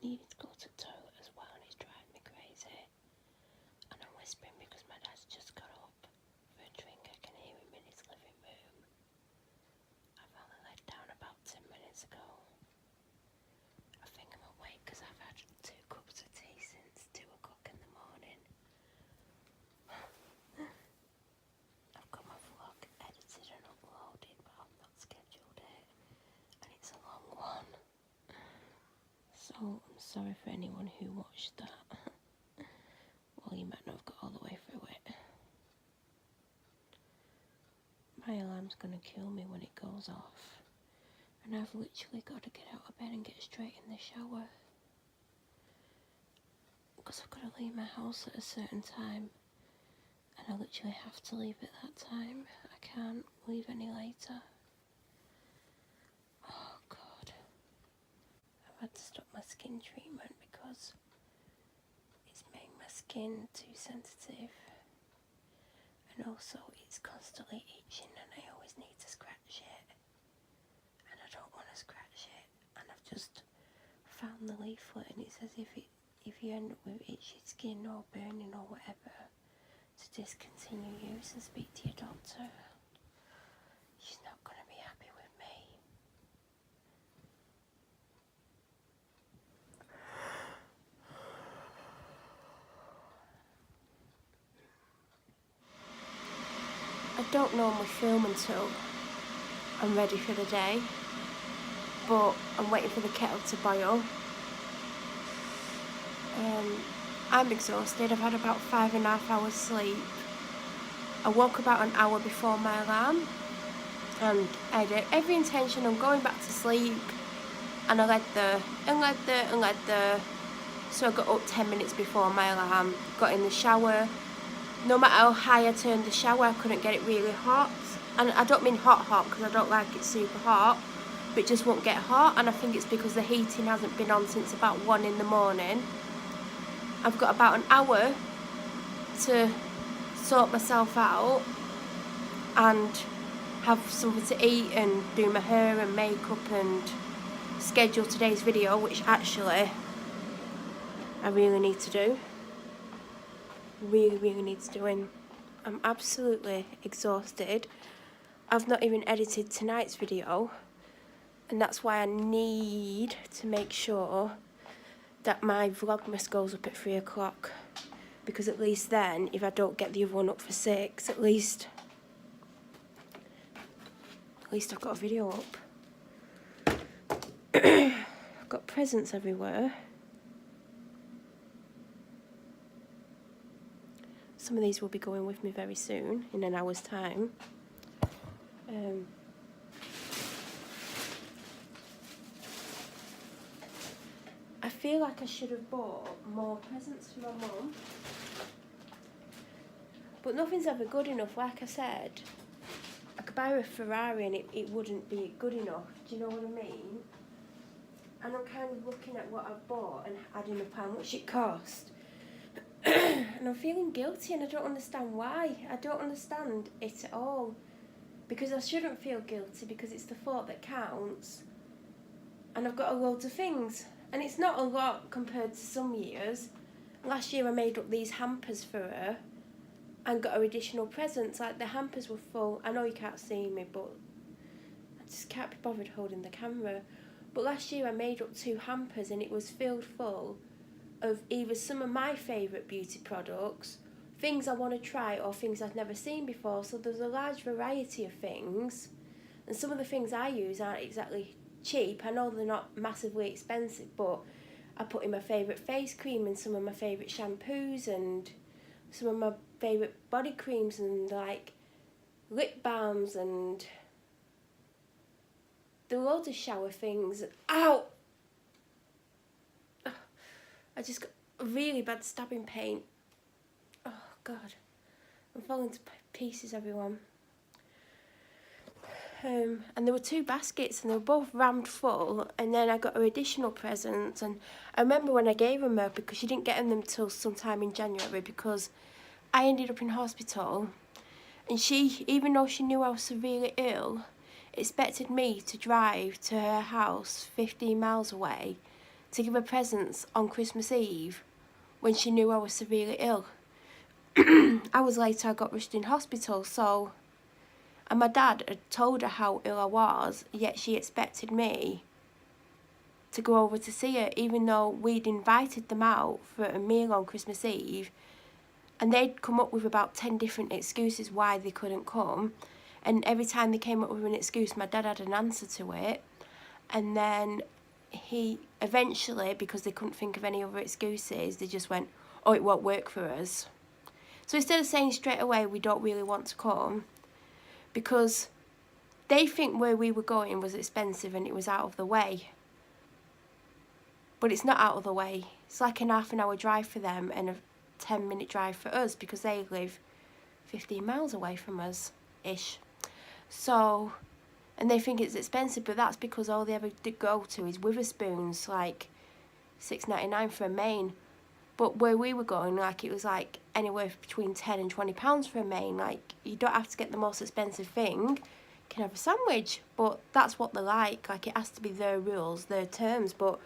needed to go to the toilet as well, and it's driving me crazy. And I'm whispering because my dad's just got up for a drink. I can hear him in his living room. I've only laid down about 10 minutes ago. I think I'm awake because I've had 2 cups of tea since 2 o'clock in the morning. I've got my vlog edited and uploaded, but I've not scheduled it, and it's a long one. So I'm sorry for anyone who watched that. Well, you might not have got all the way through it. My alarm's gonna kill me when it goes off, and I've literally got to get out of bed and get straight in the shower, because I've got to leave my house at a certain time, and I literally have to leave at that time. I can't leave any later. Oh God. I've had to stop my skin treatment because it's made my skin too sensitive, and also it's constantly itching, and I always need to scratch it, and I don't want to scratch it. And I've just found the leaflet, and it says if you end up with itchy skin or burning or whatever, to discontinue use and speak to your doctor. She's not going to be happy with me. I don't normally film until I'm ready for the day, but I'm waiting for the kettle to boil. I'm exhausted. I've had about 5.5 hours sleep. I woke about an hour before my alarm, and I had every intention of going back to sleep, and I led there. So I got up 10 minutes before my alarm, got in the shower. No matter how high I turned the shower, I couldn't get it really hot. And I don't mean hot because I don't like it super hot, but it just won't get hot, and I think it's because the heating hasn't been on since about 1 in the morning. I've got about an hour to sort myself out and have something to eat and do my hair and makeup and schedule today's video, which actually I really need to do. Really need to do, and I'm absolutely exhausted. I've not even edited tonight's video, and that's why I need to make sure that my Vlogmas goes up at 3 o'clock, because at least then, if I don't get the other one up for 6, at least I've got a video up. I've got presents everywhere. Some of these will be going with me very soon, in an hour's time. I feel like I should have bought more presents for my mum, but nothing's ever good enough. Like I said, I could buy her a Ferrari and it wouldn't be good enough. Do you know what I mean? And I'm kind of looking at what I've bought and adding up how much it cost. And I'm feeling guilty, and I don't understand why. I don't understand it at all. Because I shouldn't feel guilty, because it's the thought that counts. And I've got a load of things. And it's not a lot compared to some years. Last year I made up these hampers for her and got her additional presents. Like, the hampers were full. I know you can't see me, but I just can't be bothered holding the camera. But last year I made up 2 hampers, and it was filled full of either some of my favourite beauty products, things I want to try, or things I've never seen before. So there's a large variety of things, and some of the things I use aren't exactly cheap. I know they're not massively expensive, but I put in my favourite face cream and some of my favourite shampoos and some of my favourite body creams and like lip balms, and there are loads of shower things. Ow! I just got a really bad stabbing pain. Oh God, I'm falling to pieces, everyone. And there were 2 baskets, and they were both rammed full, and then I got her additional presents. And I remember when I gave them her, because she didn't get them until sometime in January, because I ended up in hospital, and she, even though she knew I was severely ill, expected me to drive to her house 15 miles away to give her presents on Christmas Eve when she knew I was severely ill. Hours later, I got rushed in hospital, so... And my dad had told her how ill I was, yet she expected me to go over to see her, even though we'd invited them out for a meal on Christmas Eve, and they'd come up with about 10 different excuses why they couldn't come, and every time they came up with an excuse, my dad had an answer to it, and then he eventually, because they couldn't think of any other excuses, they just went, oh, it won't work for us. So instead of saying straight away we don't really want to come, because they think where we were going was expensive and it was out of the way. But it's not out of the way. It's like an half an hour drive for them and a 10-minute drive for us, because they live 15 miles away from us, ish. So, and they think it's expensive, but that's because all they ever did go to is Witherspoons, like $6.99 for a main. But where we were going, like, it was like anywhere between £10 and £20 for a main. Like, you don't have to get the most expensive thing. You can have a sandwich, but that's what they're like. Like, it has to be their rules, their terms, but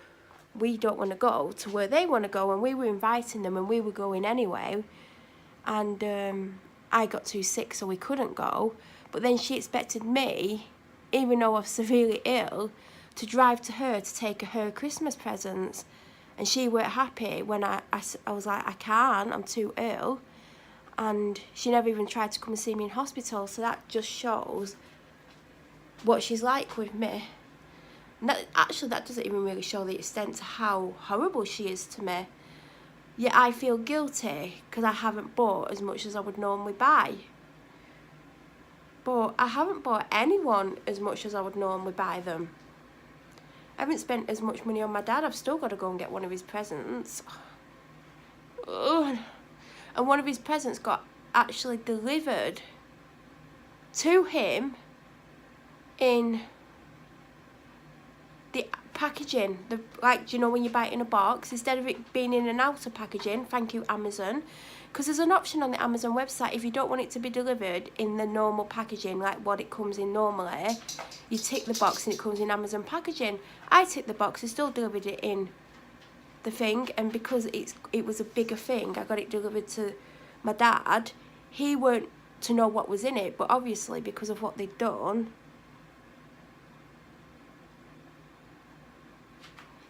we don't want to go to where they want to go, and we were inviting them and we were going anyway. And I got too sick, so we couldn't go. But then she expected me, even though I was severely ill, to drive to her to take her Christmas presents. And she weren't happy when I was like, I can't, I'm too ill. And she never even tried to come and see me in hospital. So that just shows what she's like with me. And that doesn't even really show the extent to how horrible she is to me. Yet I feel guilty because I haven't bought as much as I would normally buy. But I haven't bought anyone as much as I would normally buy them. I haven't spent as much money on my dad. I've still got to go and get one of his presents. Ugh. And one of his presents got actually delivered to him in the packaging. Like, do you know when you buy it in a box? Instead of it being in an outer packaging, thank you Amazon. Because there's an option on the Amazon website, if you don't want it to be delivered in the normal packaging, like what it comes in normally, you tick the box and it comes in Amazon packaging. I ticked the box, they still delivered it in the thing, and because it was a bigger thing, I got it delivered to my dad. He weren't to know what was in it, but obviously because of what they'd done,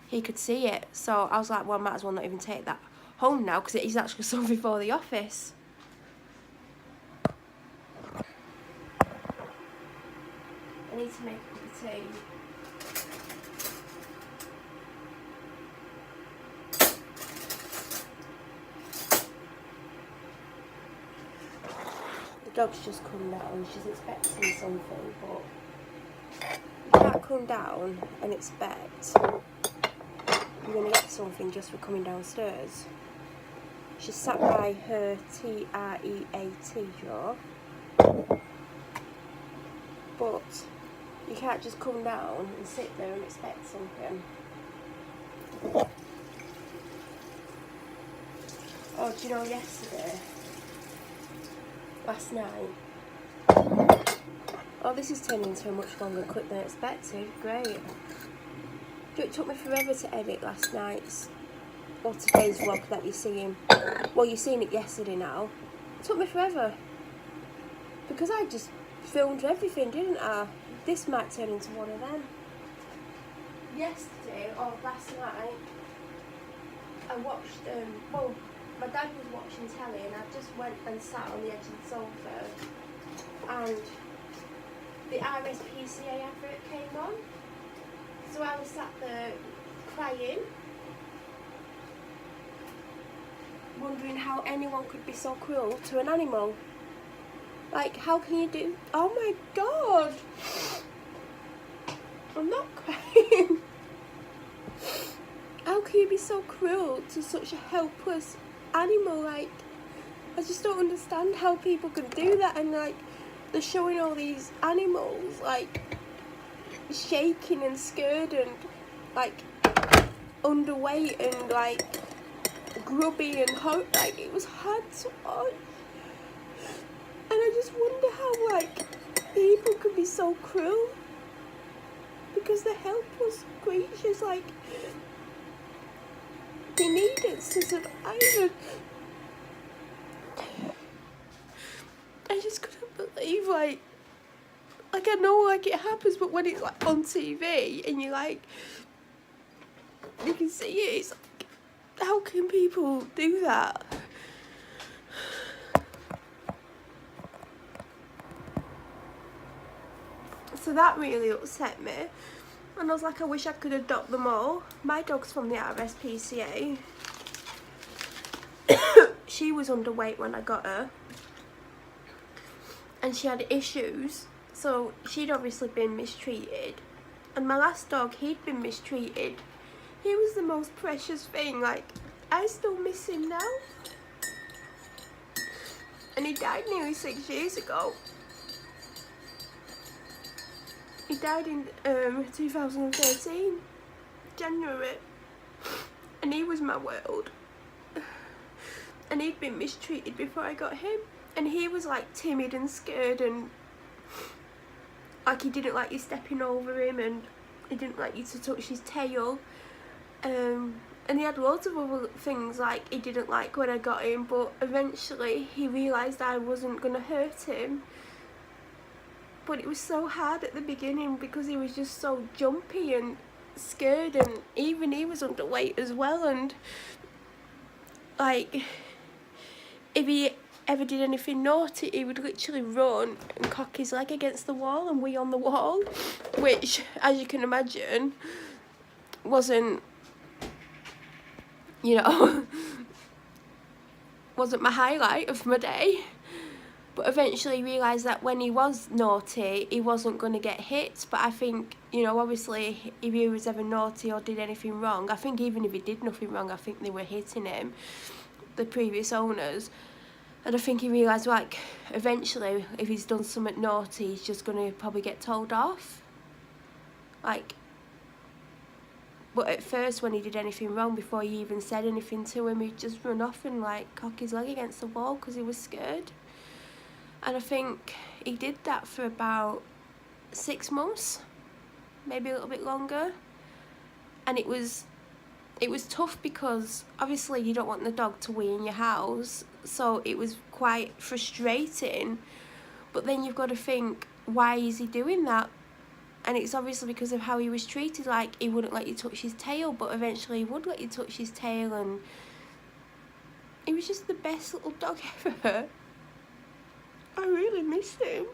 he could see it. So I was like, well, I might as well not even take that home now, because it is actually something for the office. I need to make a cup of tea. The dog's just come down. She's expecting something, but you can't come down and expect you're going to get something just for coming downstairs. She's sat by her TREAT drawer, but you can't just come down and sit there and expect something. Oh, do you know last night? Oh, this is turning into a much longer clip than expected. Great. It took me forever to edit last night's or today's vlog that you're seeing. Well, you're seeing it yesterday now. It took me forever because I just filmed everything, didn't I? This might turn into one of them. Yesterday or last night, I watched. Well, my dad was watching telly, and I just went and sat on the edge of the sofa, and the RSPCA advert came on. So I was sat there crying, wondering how anyone could be so cruel to an animal. Like, how can you do... Oh my god! I'm not crying. How can you be so cruel to such a helpless animal? Like, I just don't understand how people can do that. And like, they're showing all these animals, like, shaking and scared and like underweight and like grubby and hot. Like, it was hard to watch, and I just wonder how like people can be so cruel because they're helpless creatures. Like, he needed to survive. And I just couldn't believe, like I know, like, it happens, but when it's, like, on TV and you, like, you can see it, it's like, how can people do that? So that really upset me. And I was like, I wish I could adopt them all. My dog's from the RSPCA. She was underweight when I got her. And she had issues. So she'd obviously been mistreated. And my last dog, he'd been mistreated. He was the most precious thing. Like, I still miss him now. And he died nearly 6 years ago. He died in 2013, January, and he was my world. And he'd been mistreated before I got him, and he was like timid and scared, and like he didn't like you stepping over him, and he didn't like you to touch his tail. And he had loads of other things like he didn't like when I got him, but eventually he realised I wasn't gonna hurt him. But it was so hard at the beginning because he was just so jumpy and scared, and even he was underweight as well. And like, if he ever did anything naughty, he would literally run and cock his leg against the wall and wee on the wall, which, as you can imagine, wasn't, you know, wasn't my highlight of my day. But eventually realised that when he was naughty, he wasn't going to get hit. But I think, you know, obviously, if he was ever naughty or did anything wrong, I think even if he did nothing wrong, I think they were hitting him, the previous owners. And I think he realised, like, eventually, if he's done something naughty, he's just going to probably get told off. Like, but at first, when he did anything wrong, before he even said anything to him, he'd just run off and, like, cock his leg against the wall because he was scared. And I think he did that for about 6 months, maybe a little bit longer. And it was tough because obviously you don't want the dog to wee in your house, so it was quite frustrating. But then you've got to think, why is he doing that? And it's obviously because of how he was treated. Like, he wouldn't let you touch his tail, but eventually he would let you touch his tail, and he was just the best little dog ever. I really miss him.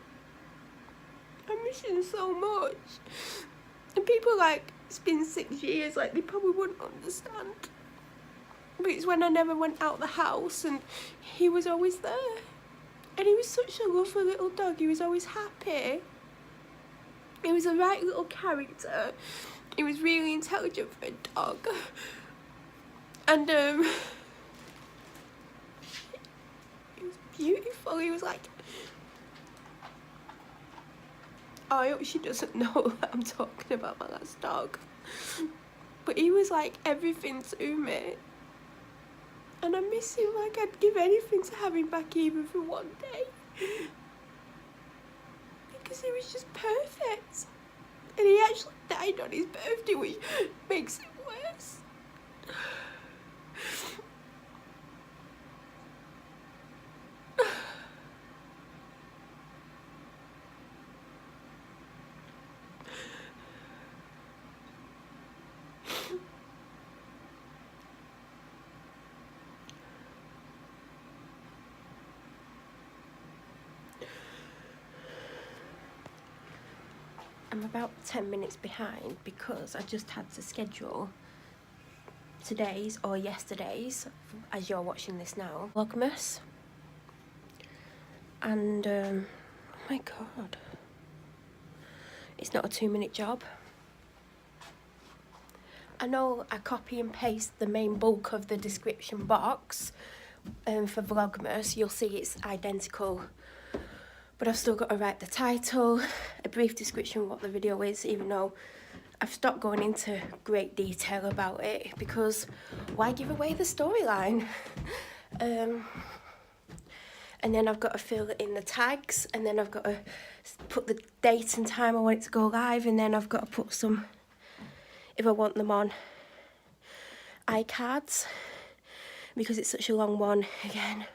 I miss him so much. And people like, it's been 6 years, like, they probably wouldn't understand. But it's when I never went out the house and he was always there. And he was such a lovely little dog. He was always happy. He was a right little character. He was really intelligent for a dog. And he was beautiful. He was like, oh, I hope she doesn't know that I'm talking about my last dog. But he was like everything to me. And I miss him. Like, I'd give anything to have him back even for one day. Because he was just perfect. And he actually died on his birthday, which makes it worse. I'm about 10 minutes behind because I just had to schedule today's or yesterday's, as you're watching this now, Vlogmas. And oh my god, it's not a 2-minute job. I know I copy and paste the main bulk of the description box for Vlogmas. You'll see it's identical, but I've still got to write the title, a brief description of what the video is, even though I've stopped going into great detail about it because why give away the storyline? And then I've got to fill in the tags, and then I've got to put the date and time I want it to go live, and then I've got to put some, if I want them on iCards, because it's such a long one. Again,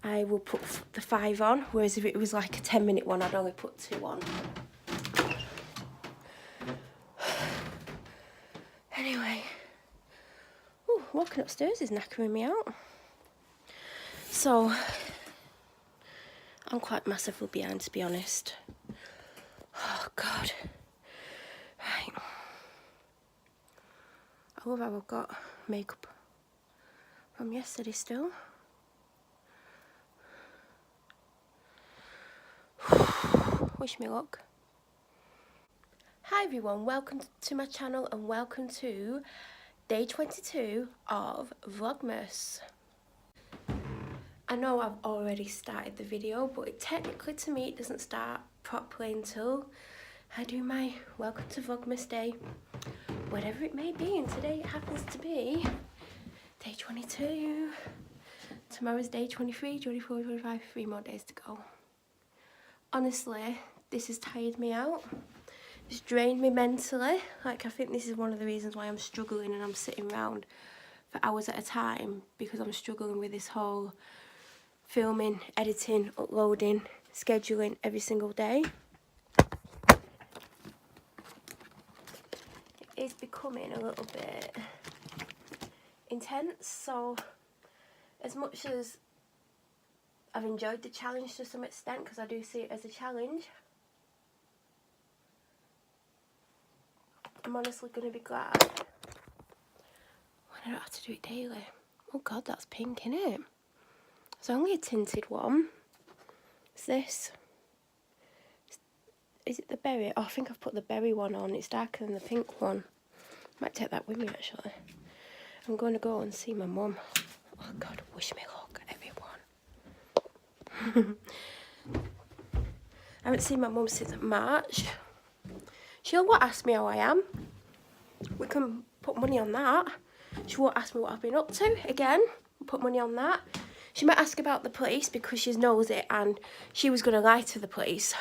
I will put the 5 on, whereas if it was like a 10-minute one, I'd only put 2 on. Anyway, ooh, walking upstairs is knackering me out. So, I'm quite massively behind, to be honest. Oh, God. Right. I love how I've got makeup from yesterday still. Wish me luck. Hi everyone, welcome to my channel and welcome to day 22 of Vlogmas. I know I've already started the video, but technically to me it doesn't start properly until I do my welcome to Vlogmas Day, whatever it may be, and today it happens to be day 22. Tomorrow's day 23, 24, 25, 3 more days to go. Honestly, this has tired me out. It's drained me mentally. Like, I think this is one of the reasons why I'm struggling and I'm sitting around for hours at a time, because I'm struggling with this whole filming, editing, uploading, scheduling every single day. It is becoming a little bit intense, so as much as I've enjoyed the challenge to some extent, because I do see it as a challenge, I'm honestly going to be glad when I don't have to do it daily. Oh God, that's pink, innit? It's only a tinted one. It's this. Is it the berry? Oh, I think I've put the berry one on. It's darker than the pink one. Might take that with me, actually. I'm going to go and see my mum. Oh God, wish me luck, everyone. I haven't seen my mum since March. She'll what ask me how I am. We can put money on that. She won't ask me what I've been up to. Again, put money on that. She might ask about the police because she knows it and she was going to lie to the police.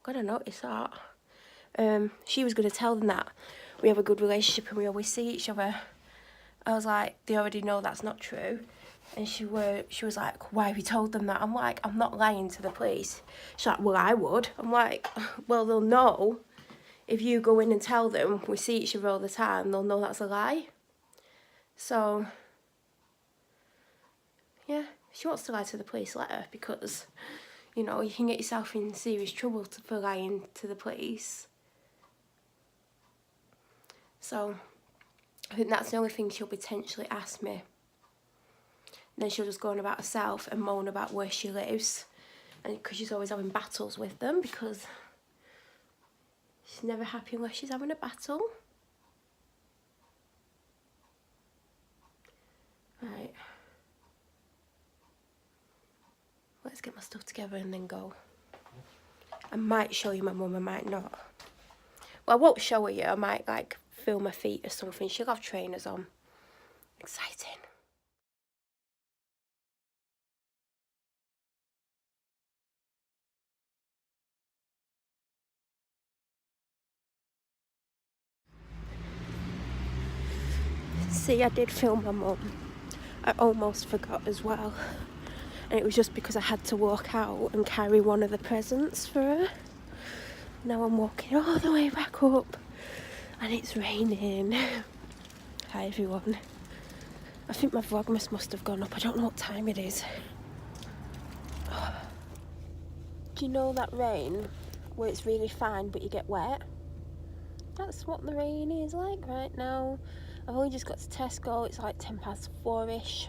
God, I noticed that. She was going to tell them that we have a good relationship and we always see each other. I was like, they already know that's not true. And she was like, why have you told them that? I'm like, I'm not lying to the police. She's like, well, I would. I'm like, well, they'll know. If you go in and tell them we see each other all the time, they'll know that's a lie. So, yeah, she wants to lie to the police, let her, because, you know, you can get yourself in serious trouble for lying to the police. So, I think that's the only thing she'll potentially ask me. Then she'll just go on about herself and moan about where she lives, and because she's always having battles with them, because she's never happy unless she's having a battle. Right. Let's get my stuff together and then go. I might show you my mum, I might not. Well, I won't show her you. I might, like, film my feet or something. She'll have trainers on. Exciting. See, I did film my mum. I almost forgot as well. And it was just because I had to walk out and carry one of the presents for her. Now I'm walking all the way back up and it's raining. Hi everyone. I think my Vlogmas must have gone up. I don't know what time it is. Do you know that rain where it's really fine but you get wet? That's what the rain is like right now. I've only just got to Tesco. It's like 4:10-ish.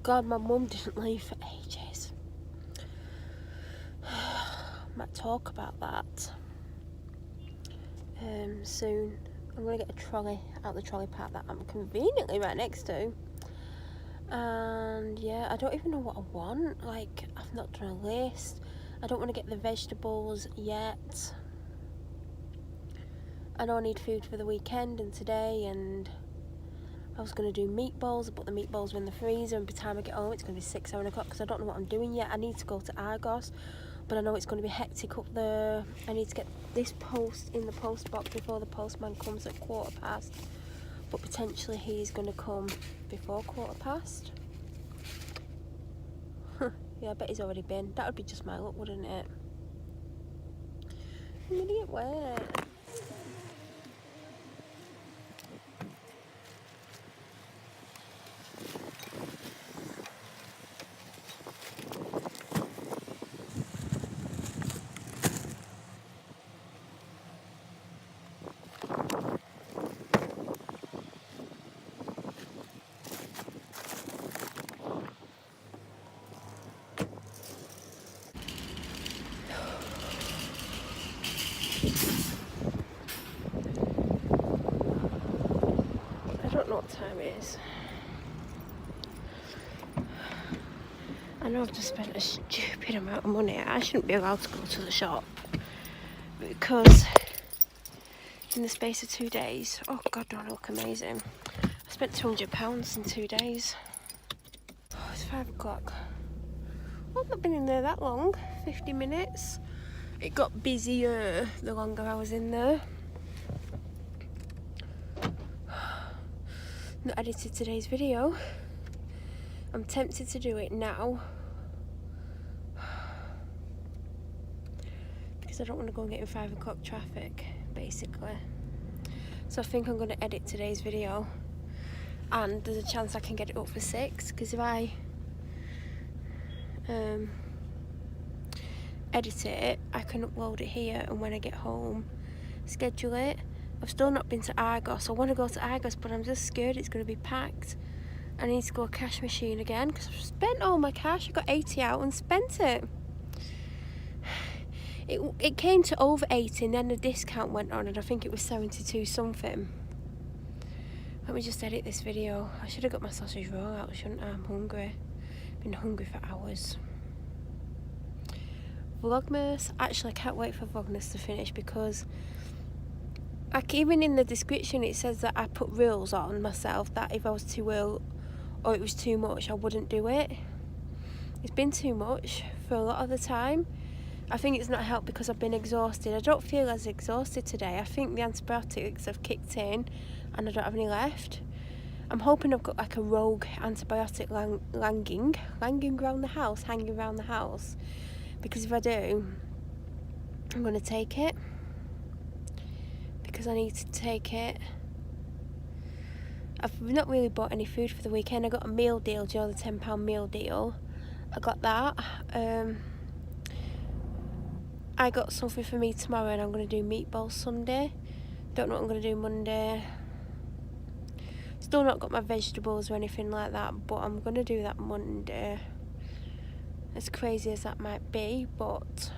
God, my mum didn't leave for ages. Might talk about that soon. I'm gonna get a trolley out the trolley park that I'm conveniently right next to. And yeah, I don't even know what I want. Like, I've not done a list. I don't want to get the vegetables yet. I know I need food for the weekend and today, and I was going to do meatballs, but the meatballs are in the freezer, and by the time I get home it's going to be 6-7 o'clock because I don't know what I'm doing yet. I need to go to Argos, but I know it's going to be hectic up there. I need to get this post in the post box before the postman comes at 1:15, but potentially he's going to come before 1:15. Yeah, I bet he's already been. That would be just my luck, wouldn't it? I'm gonna get wet. I don't know what time it is. I know I've just spent a stupid amount of money. I shouldn't be allowed to go to the shop because in the space of 2 days, oh god, don't I look amazing. I spent £200 in 2 days. Oh, it's 5 o'clock. I've not been in there that long, 50 minutes. It got busier the longer I was in there. Not edited today's video. I'm tempted to do it now because I don't want to go and get in 5 o'clock traffic, basically. So I think I'm going to edit today's video, and there's a chance I can get it up for 6, because if I edit it, I can upload it here, and when I get home, schedule it. I've still not been to Argos. I want to go to Argos, but I'm just scared it's going to be packed. I need to go cash machine again because I've spent all my cash. I got 80 out and spent it. It came to over 80 and then the discount went on and I think it was 72 something. Let me just edit this video. I should have got my sausage roll out, shouldn't I? I'm hungry. Been hungry for hours. Vlogmas. Actually, I can't wait for Vlogmas to finish because even in the description it says that I put rules on myself that if I was too ill or it was too much, I wouldn't do it. It's been too much for a lot of the time. I think it's not helped because I've been exhausted. I don't feel as exhausted today. I think the antibiotics have kicked in and I don't have any left. I'm hoping I've got like a rogue antibiotic hanging around the house, because if I do, I'm going to take it because I need to take it. I've not really bought any food for the weekend. I got a meal deal, do you know, the £10 meal deal. I got that. I got something for me tomorrow and I'm going to do meatballs Sunday. Don't know what I'm going to do Monday. Still not got my vegetables or anything like that, but I'm going to do that Monday. As crazy as that might be, but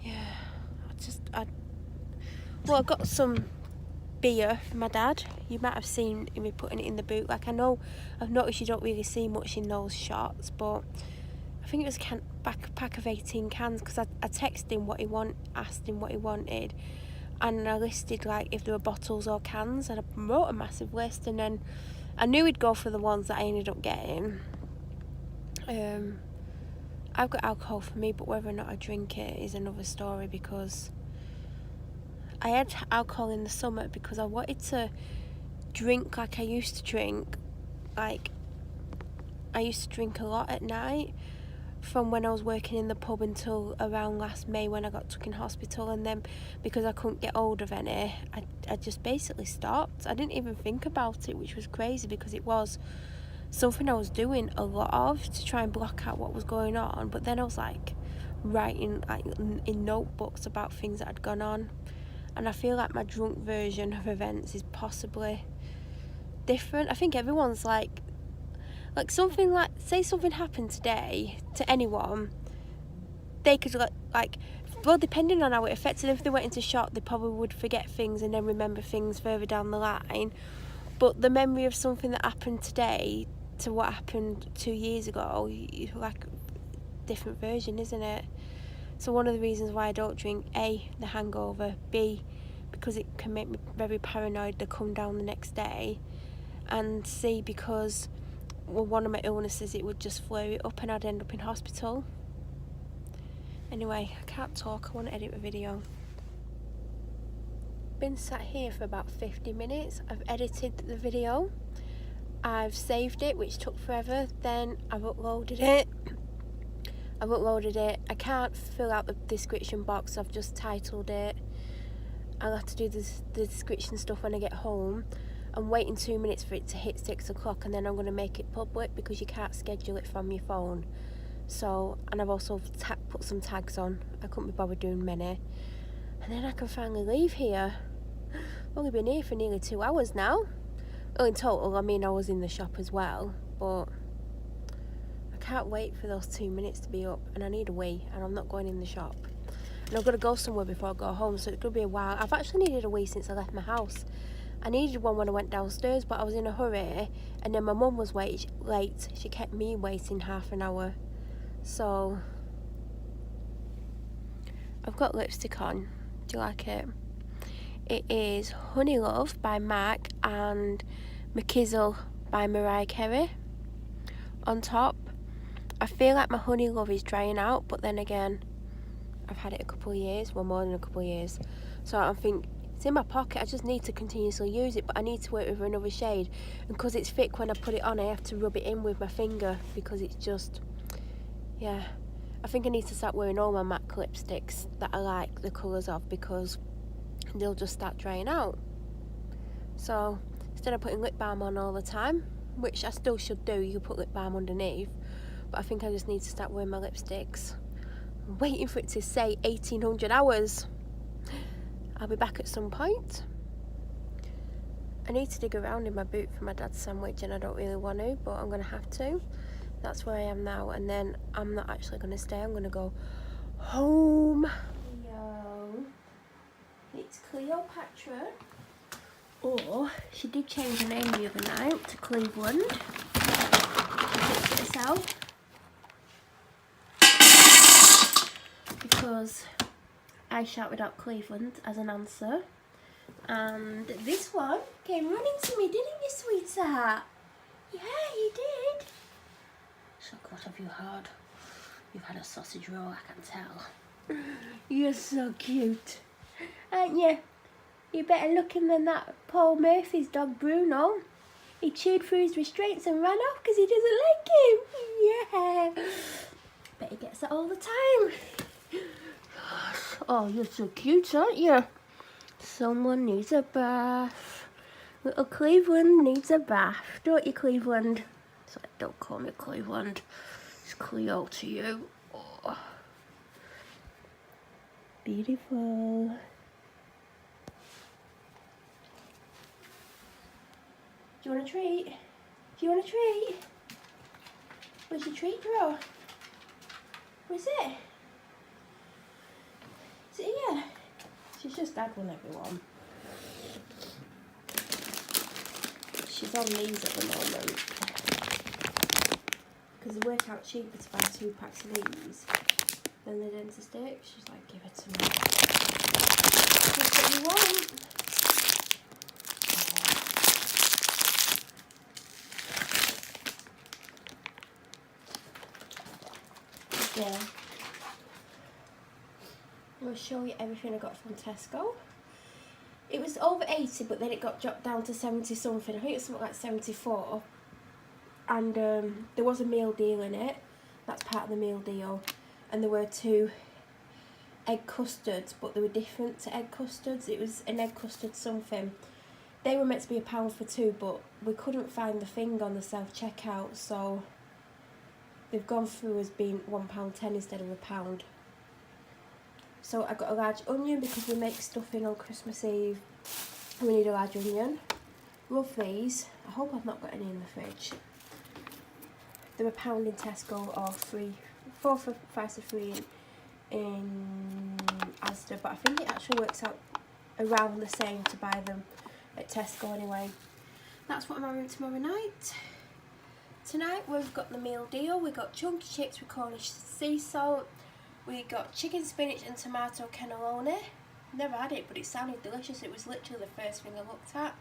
yeah, I got some beer for my dad. You might have seen me putting it in the boot. Like, I know I've noticed you don't really see much in those shots, but I think it was a pack of 18 cans because I texted him asked him what he wanted, and I listed like if there were bottles or cans, and I wrote a massive list, and then I knew he'd go for the ones that I ended up getting. I've got alcohol for me, but whether or not I drink it is another story, because I had alcohol in the summer because I wanted to drink like I used to drink. Like, I used to drink a lot at night from when I was working in the pub until around last May when I got took in hospital, and then because I couldn't get hold of any, I just basically stopped. I didn't even think about it, which was crazy because it was something I was doing a lot of to try and block out what was going on. But then I was like writing like in notebooks about things that had gone on, and I feel like my drunk version of events is possibly different. I think everyone's like something like, say something happened today to anyone, they could well, depending on how it affected them, if they went into shock, they probably would forget things and then remember things further down the line. But the memory of something that happened today to what happened 2 years ago, like different version, isn't it? So one of the reasons why I don't drink, A, the hangover, B, because it can make me very paranoid to come down the next day, and C, because one of my illnesses, it would just flare it up and I'd end up in hospital. Anyway, I can't talk, I want to edit a video. Been sat here for about 50 minutes. I've edited the video. I've saved it, which took forever. Then I've uploaded it. I can't fill out the description box. I've just titled it. I'll have to do the description stuff when I get home. I'm waiting 2 minutes for it to hit 6 o'clock, and then I'm going to make it public because you can't schedule it from your phone. So, and I've also put some tags on. I couldn't be bothered doing many. And then I can finally leave here. I've only been here for nearly 2 hours now. Well, in total, I mean I was in the shop as well, but I can't wait for those 2 minutes to be up, and I need a wee, and I'm not going in the shop. And I've got to go somewhere before I go home, so it's going to be a while. I've actually needed a wee since I left my house. I needed one when I went downstairs, but I was in a hurry, and then my mum was late. She kept me waiting half an hour. So, I've got lipstick on. Do you like it? It is Honey Love by MAC and McKizzle by Mariah Carey on top. I feel like my Honey Love is drying out, but then again, I've had it a couple of years, well, more than a couple of years. So I think it's in my pocket. I just need to continuously use it, but I need to work with another shade. And because it's thick, when I put it on, I have to rub it in with my finger because it's just, yeah. I think I need to start wearing all my MAC lipsticks that I like the colours of, because they'll just start drying out. So instead of putting lip balm on all the time, which I still should do, you put lip balm underneath, but I think I just need to start wearing my lipsticks. I'm waiting for it to say 1800 hours. I'll be back at some point. I need to dig around in my boot for my dad's sandwich, and I don't really want to, but I'm going to have to. That's where I am now, and then I'm not actually going to stay. I'm going to go home. Yo, it's Cleopatra. Or she did change her name the other night to Cleveland. She fixed it herself. Because I shouted out Cleveland as an answer, and this one came running to me, didn't you, sweetheart? Yeah, you did. So what have you had? You've had a sausage roll, I can tell. You're so cute, aren't you? You're better looking than that Paul Murphy's dog Bruno. He chewed through his restraints and ran off because he doesn't like him. Yeah. Bet he gets that all the time. Oh, you're so cute, aren't you? Someone needs a bath. Little Cleveland needs a bath, don't you, Cleveland? It's like, don't call me Cleveland. It's Cleo to you. Oh. Beautiful. Do you want a treat? Do you want a treat? Where's your treat drawer? Where's it? Is it here? She's just had one, everyone. She's on these at the moment. Because they work out cheaper to buy 2 packs of these than the dentist stick. She's like, give it to me. Just what you want. Yeah. I'll show you everything I got from Tesco. It was over 80, but then it got dropped down to 70 something. I think it's something like 74. And there was a meal deal in it. That's part of the meal deal. And there were 2 egg custards, but they were different to egg custards. It was an egg custard something. They were meant to be £1 for 2, but we couldn't find the thing on the self-checkout, so they've gone through as being £1.10 instead of £1. So I got a large onion because we make stuffing on Christmas Eve and we need a large onion. Love these. I hope I've not got any in the fridge. They're £1 in Tesco, or 4 for price of 3 in Asda, but I think it actually works out around the same to buy them at Tesco anyway. That's what I'm having tomorrow night. Tonight we've got the meal deal. We've got chunky chips with Cornish sea salt. We got chicken, spinach and tomato cannelloni. Never had it, but it sounded delicious. It was literally the first thing I looked at.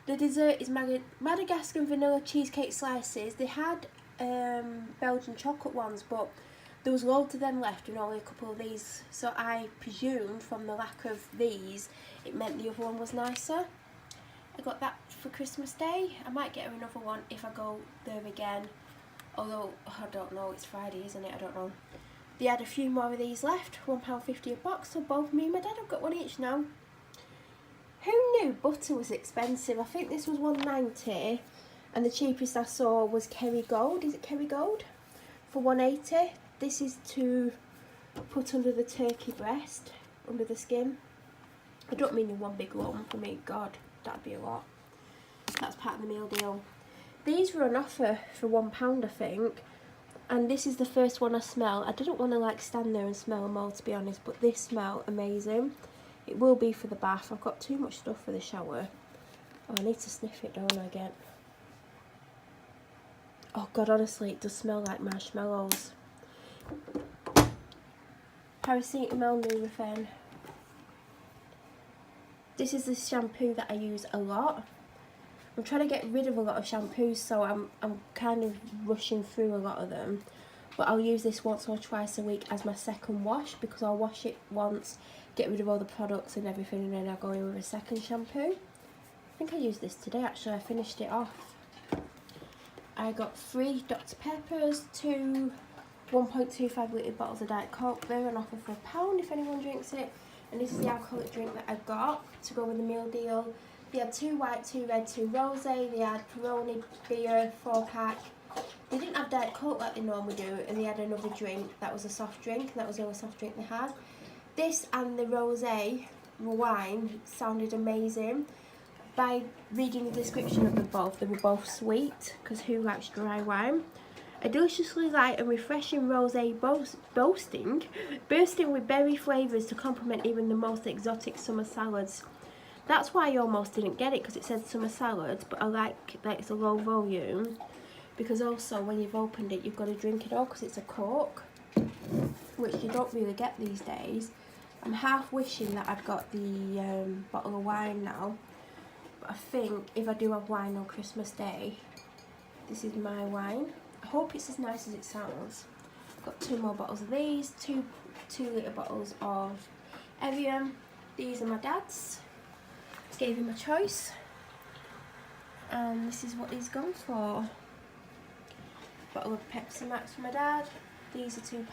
The dessert is Madagascar vanilla cheesecake slices. They had Belgian chocolate ones, but there was loads of them left and only a couple of these, so I presumed from the lack of these it meant the other one was nicer. I got that for Christmas Day. I might get her another one if I go there again, although I don't know, it's Friday isn't it, I don't know. They had a few more of these left, £1.50 a box, so both me and my dad have got one each now. Who knew butter was expensive? I think this was £1.90 and the cheapest I saw was Kerry Gold, is it Kerry Gold? For £1.80. This is to put under the turkey breast, under the skin. I don't mean in one big lump, for me, God, that'd be a lot. That's part of the meal deal. These were on offer for £1 I think, and this is the first one I smell. I didn't want to like stand there and smell them all to be honest, but this smell amazing. It will be for the bath. I've got too much stuff for the shower. Oh, I need to sniff it, don't I, again? Oh God, honestly, it does smell like marshmallows. Paracetamol Nurofen. This is the shampoo that I use a lot. I'm trying to get rid of a lot of shampoos, so I'm kind of rushing through a lot of them. But I'll use this once or twice a week as my second wash, because I'll wash it once, get rid of all the products and everything, and then I'll go in with a second shampoo. I think I used this today actually, I finished it off. I got 3 Dr Peppers, 2 1.25 litre bottles of Diet Coke. They're on offer for £1 if anyone drinks it. And this is the alcoholic drink that I got to go with the meal deal. They had 2 white, 2 red, 2 rosé. They had Peroni beer, 4-pack. They didn't have Diet Coke like they normally do, and they had another drink that was a soft drink, and that was the only soft drink they had. This and the rosé wine sounded amazing. By reading the description of them both, they were both sweet, because who likes dry wine? A deliciously light and refreshing rosé bursting with berry flavours to complement even the most exotic summer salads. That's why I almost didn't get it, because it said summer salads, but I like that it's a low volume, because also when you've opened it you've got to drink it all because it's a cork, which you don't really get these days. I'm half wishing that I'd got the bottle of wine now, but I think if I do have wine on Christmas Day, this is my wine. I hope it's as nice as it sounds. I've got 2 more bottles of these, 2 litre bottles of Evian. These are my dad's. Gave him a choice. And this is what he's gone for. Bottle of Pepsi Max for my dad. These are £2.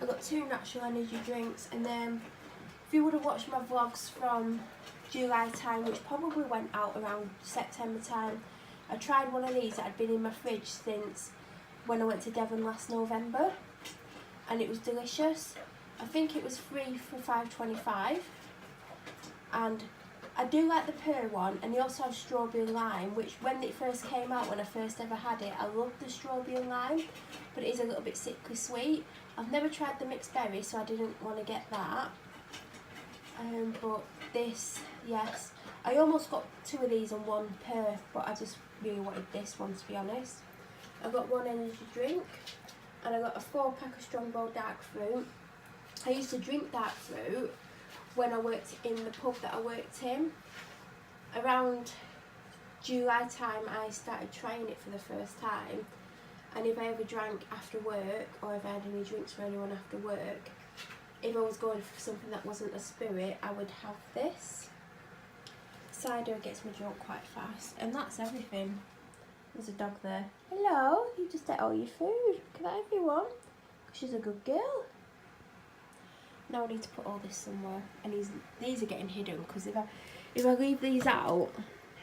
I've got 2 natural energy drinks, and then if you would have watched my vlogs from July time, which probably went out around September time, I tried one of these that had been in my fridge since when I went to Devon last November, and it was delicious. I think it was free for £5.25, and I do like the pear one, and they also have strawberry and lime, which when it first came out, when I first ever had it, I loved the strawberry and lime, but it is a little bit sickly sweet. I've never tried the mixed berry, so I didn't want to get that. But this, yes. I almost got 2 of these and 1 pear, but I just really wanted this one, to be honest. I got 1 energy drink, and I got a 4-pack of Strongbow dark fruit. I used to drink dark fruit when I worked in the pub that I worked in. Around July time I started trying it for the first time, and if I ever drank after work, or if I had any drinks for anyone after work, if I was going for something that wasn't a spirit, I would have this. Cider gets me drunk quite fast, and that's everything. There's a dog there. Hello, you just ate all your food. Look at everyone. She's a good girl. Now I need to put all this somewhere, and these are getting hidden, because if I leave these out,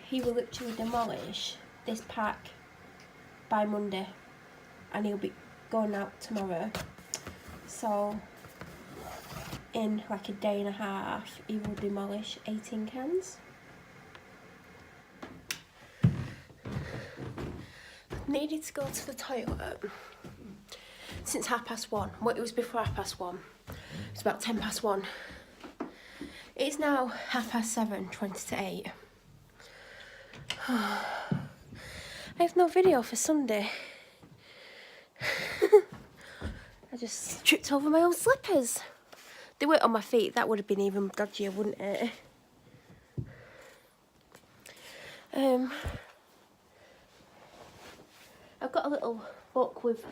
he will literally demolish this pack by Monday, and he'll be going out tomorrow. So in like a day and a half, he will demolish 18 cans. Needed to go to the toilet since 1:30. Well, it was before 1:30. It's about 1:10. It's now 7:30, 20 to 8. I have no video for Sunday. I just tripped over my own slippers. They weren't on my feet. That would have been even dodgier, wouldn't it? I've got a little book with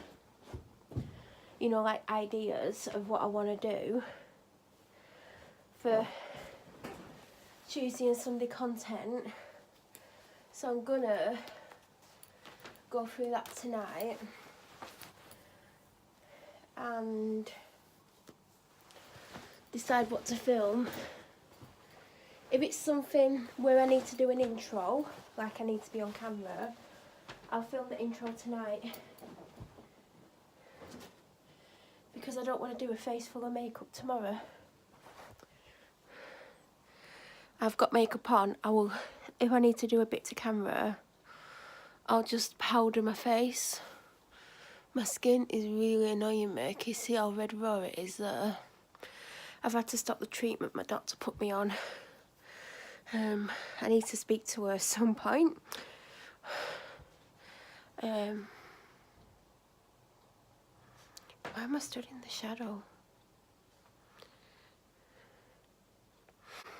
you know, like ideas of what I want to do for Tuesday and Sunday content. So I'm gonna go through that tonight and decide what to film. If it's something where I need to do an intro, like I need to be on camera, I'll film the intro tonight, because I don't want to do a face full of makeup tomorrow. I've got makeup on. I will, if I need to do a bit to camera, I'll just powder my face. My skin is really annoying me. Can you see how red raw it is there? I've had to stop the treatment my doctor put me on. I need to speak to her at some point. Why am I stood in the shadow?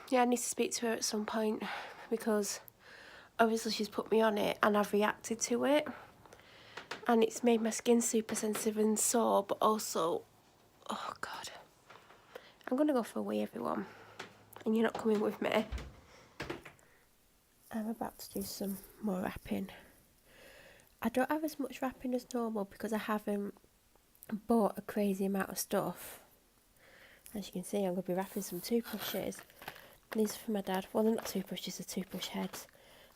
Yeah, I need to speak to her at some point, because obviously she's put me on it and I've reacted to it, and it's made my skin super sensitive and sore, but also, oh God, I'm gonna go for a wee, everyone, and you're not coming with me. I'm about to do some more wrapping. I don't have as much wrapping as normal because I haven't bought a crazy amount of stuff. As you can see, I'm going to be wrapping some toothbrushes. These are for my dad. Well, they're not toothbrushes, they're toothbrush heads.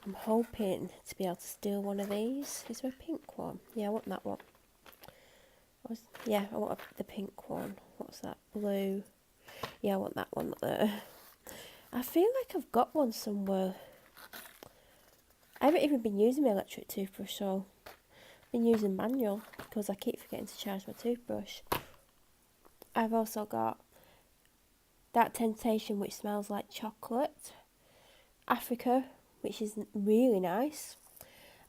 I'm hoping to be able to steal one of these. Is there a pink one? Yeah, I want that one. Yeah, I want the pink one. What's that? Blue. Yeah, I want that one there. I feel like I've got one somewhere. I haven't even been using my electric toothbrush, so I've been using manual because I keep forgetting to charge my toothbrush. I've also got that Temptation, which smells like chocolate. Africa, which is really nice.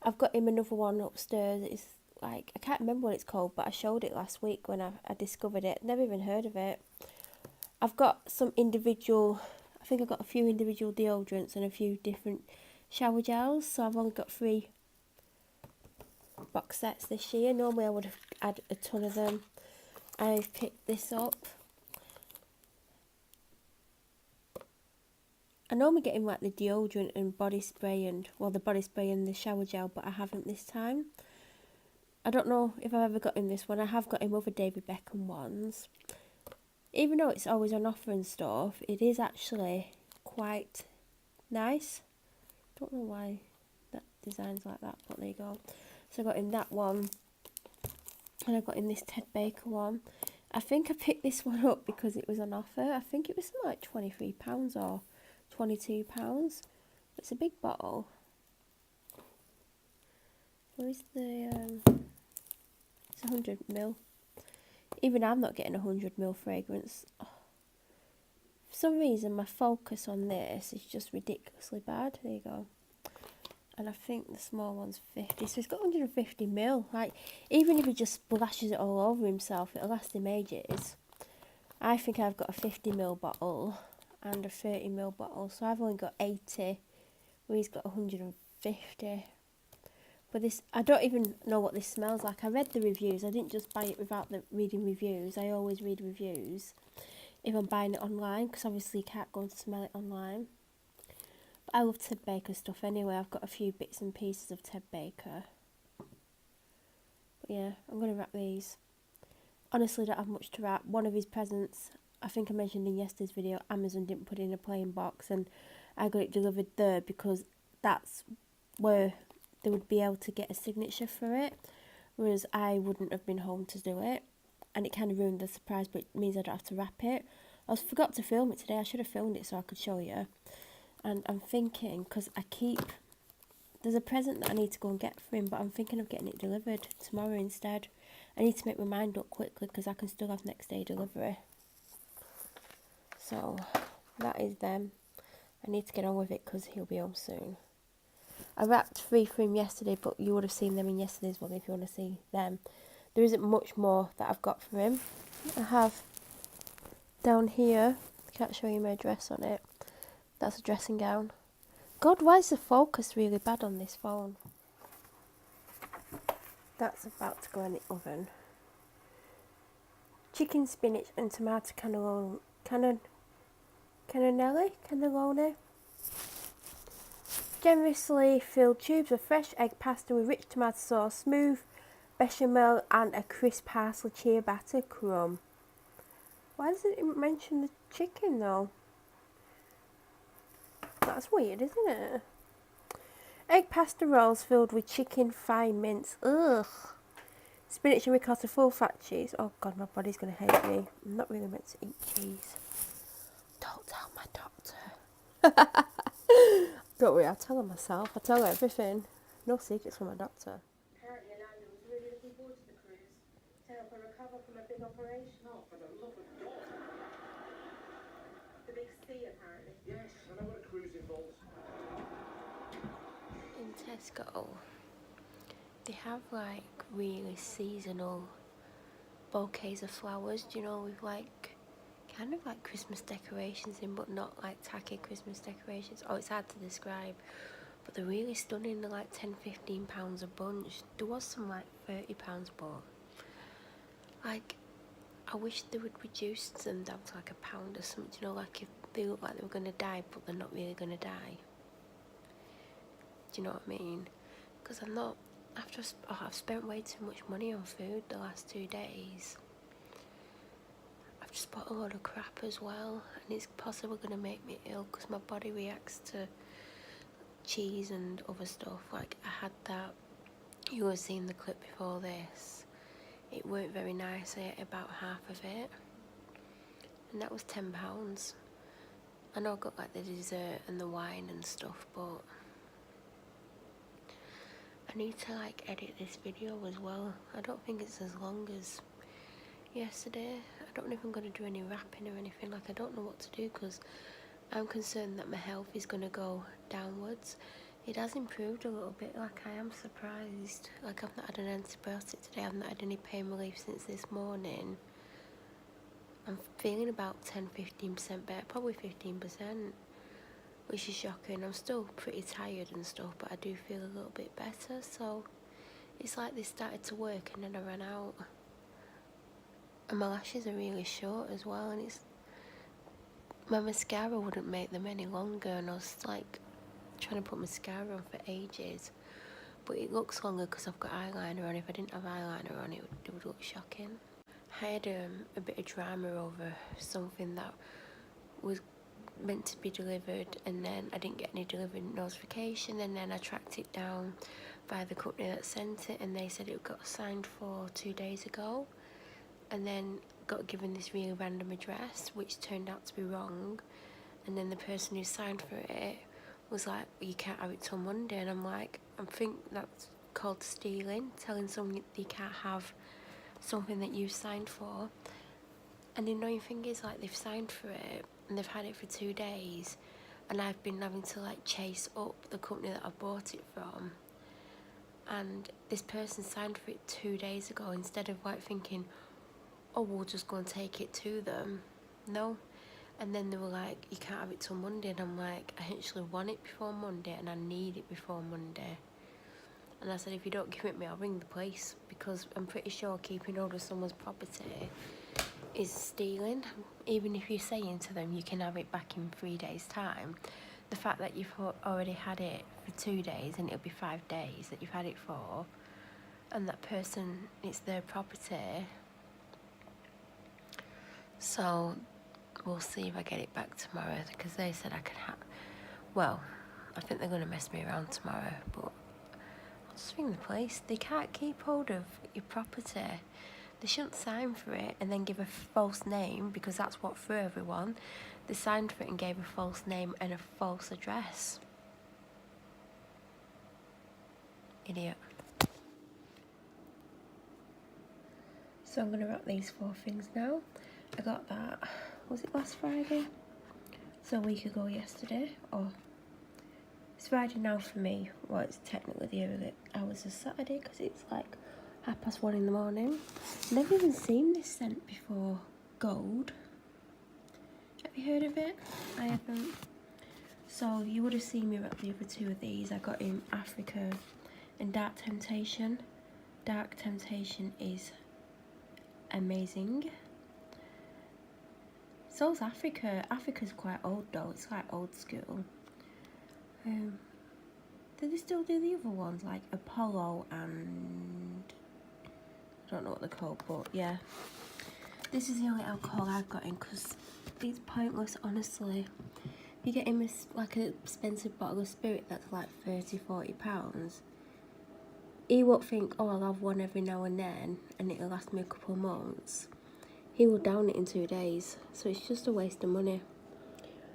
I've got him another one upstairs. It's like, I can't remember what it's called, but I showed it last week when I discovered it. Never even heard of it. I've got some individual, I think I've got a few individual deodorants and a few different shower gels, so I've only got 3 box sets this year. Normally I would have had a ton of them. I've picked this up. I normally get in like the deodorant and body spray and, well, the body spray and the shower gel, but I haven't this time. I don't know if I've ever got in this one. I have got him other David Beckham ones. Even though it's always on offer and stuff, it is actually quite nice. Don't know why that design's like that, but there you go. So I got in that one, and I got in this Ted Baker one. I think I picked this one up because it was on offer. I think it was something like £23 or £22. It's a big bottle. Where's the it's 100ml. Even I'm not getting 100ml fragrance. Oh. For some reason my focus on this is just ridiculously bad. There you go. And I think the small one's 50, so it's got 150ml. Like, even if he just splashes it all over himself, it'll last him ages. I think I've got a 50ml bottle and a 30ml bottle, so I've only got 80, where he's got 150. But this, I don't even know what this smells like. I read the reviews. I didn't just buy it without reading reviews. I always read reviews if I'm buying it online, because obviously you can't go and smell it online. But I love Ted Baker stuff anyway. I've got a few bits and pieces of Ted Baker. But yeah, I'm going to wrap these. Honestly, don't have much to wrap. One of his presents, I think I mentioned in yesterday's video, Amazon didn't put it in a plain box, and I got it delivered there because that's where they would be able to get a signature for it, whereas I wouldn't have been home to do it, and it kind of ruined the surprise, but it means I don't have to wrap it. I forgot to film it today. I should have filmed it so I could show you. And I'm thinking, because there's a present that I need to go and get for him, but I'm thinking of getting it delivered tomorrow instead. I need to make my mind up quickly because I can still have next day delivery. So that is them. I need to get on with it because he'll be home soon. I wrapped 3 for him yesterday, but you would have seen them in yesterday's one if you want to see them. There isn't much more that I've got for him. I have down here, I can't show you my dress on it. That's a dressing gown. God, why is the focus really bad on this phone? That's about to go in the oven. chicken, spinach and tomato cannelloni. Generously filled tubes of fresh egg pasta with rich tomato sauce, smooth bechamel and a crisp parsley ciabatta crumb. Why does it mention the chicken though? That's weird, isn't it? Egg pasta rolls filled with chicken fine mince. Ugh. Spinach and ricotta full fat cheese. Oh god, my body's going to hate me. I'm not really meant to eat cheese. Don't tell my doctor. Don't worry, I'll tell her myself. I tell her everything. No secrets from my doctor. Apparently Amanda was really looking forward to the cruise to help her recover from a big operation. Oh, for the love of God. The big C, apparently. Yes, I know what a cruise involves. In Tesco, they have like really seasonal bouquets of flowers, do you know, with like kind of like Christmas decorations in, but not like tacky Christmas decorations. Oh, it's hard to describe, but they're really stunning. They're like £10-15 a bunch. There was some like £30, but like I wish they would reduce them down to like £1 or something, you know, like if they look like they were going to die but they're not really going to die. Do you know what I mean? Because I'm not, I've spent way too much money on food the last 2 days. I've just bought a lot of crap as well, and it's possibly going to make me ill because my body reacts to cheese and other stuff. Like I had that, you have seen the clip before this. It weren't very nice. I ate about half of it, and that was £10. I know I got like the dessert and the wine and stuff, but I need to like edit this video as well. I don't think it's as long as yesterday. I don't know if I'm going to do any wrapping or anything. Like I don't know what to do because I'm concerned that my health is going to go downwards. It has improved a little bit. Like I am surprised. Like I've not had an antibiotic today. I've not had any pain relief since this morning. I'm feeling about 10-15% better, probably 15%, which is shocking. I'm still pretty tired and stuff, but I do feel a little bit better. So it's like they started to work and then I ran out. And my lashes are really short as well, and it's my mascara wouldn't make them any longer, and I was like trying to put mascara on for ages, but it looks longer because I've got eyeliner on. If I didn't have eyeliner on, it would look shocking. I had a bit of drama over something that was meant to be delivered, and then I didn't get any delivery notification, and then I tracked it down by the company that sent it, and they said it got signed for 2 days ago, and then got given this really random address which turned out to be wrong, and then the person who signed for it was like, you can't have it till Monday, and I'm like, I think that's called stealing, telling someone you can't have something that you signed for. And the annoying thing is, like, they've signed for it and they've had it for 2 days, and I've been having to like chase up the company that I bought it from, and this person signed for it 2 days ago instead of like thinking, oh, we'll just go and take it to them. No. And then they were like, you can't have it till Monday, and I'm like, I actually want it before Monday and I need it before Monday. And I said, if you don't give it me, I'll ring the police, because I'm pretty sure keeping hold of someone's property is stealing. Even if you're saying to them you can have it back in 3 days time, the fact that you've already had it for 2 days and it'll be 5 days that you've had it for, and that person, it's their property. So we'll see if I get it back tomorrow, because they said I could have, well, I think they're going to mess me around tomorrow, but I'll just ring the police. They can't keep hold of your property. They shouldn't sign for it and then give a false name, because that's what threw everyone. They signed for it and gave a false name and a false address. Idiot. So I'm going to wrap these 4 things now. I got that, was it last Friday? So a week ago yesterday, or it's Friday now for me. Well, it's technically the early hours of Saturday because it's like 1:30 in the morning. Never even seen this scent before. Gold. Have you heard of it? I haven't. So you would have seen me wrap the other 2 of these. I got in Africa and Dark Temptation. Dark Temptation is amazing. So's Africa. Africa's quite old though. It's like old school. Do they still do the other ones like Apollo and I don't know what they're called, but yeah. This is the only alcohol I've got in because it's pointless, honestly. If you get him like an expensive bottle of spirit that's like £30–40, he won't think, oh, I'll have one every now and then and it'll last me a couple of months. He will down it in 2 days, so it's just a waste of money.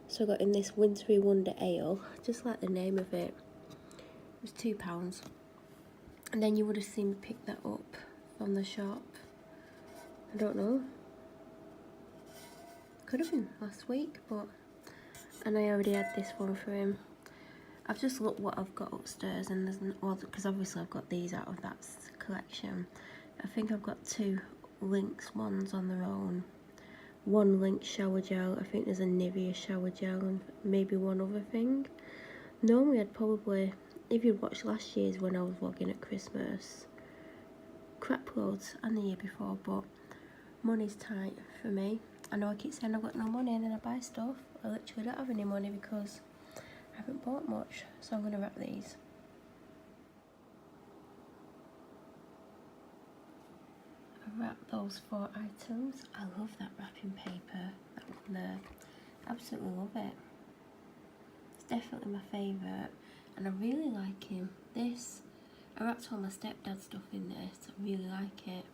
So I got in this Wintry Wonder Ale, just like the name of it. It was £2. And then you would have seen me pick that up from the shop. I don't know. Could have been last week, but... And I already had this one for him. I've just looked what I've got upstairs, and there's... Well, because obviously I've got these out of that collection. I think I've got 2 Lynx ones on their own. 1 Lynx shower gel. I think there's a Nivea shower gel and maybe one other thing. Normally I'd probably... If you'd watched last year's when I was vlogging at Christmas, crap loads, and the year before, but money's tight for me. I know I keep saying I've got no money and then I buy stuff. I literally don't have any money because I haven't bought much, so I'm going to wrap these. I wrapped those 4 items. I love that wrapping paper, that one there. Absolutely love it. It's definitely my favourite. And I really like him. This, I wrapped all my stepdad stuff in this. I really like it.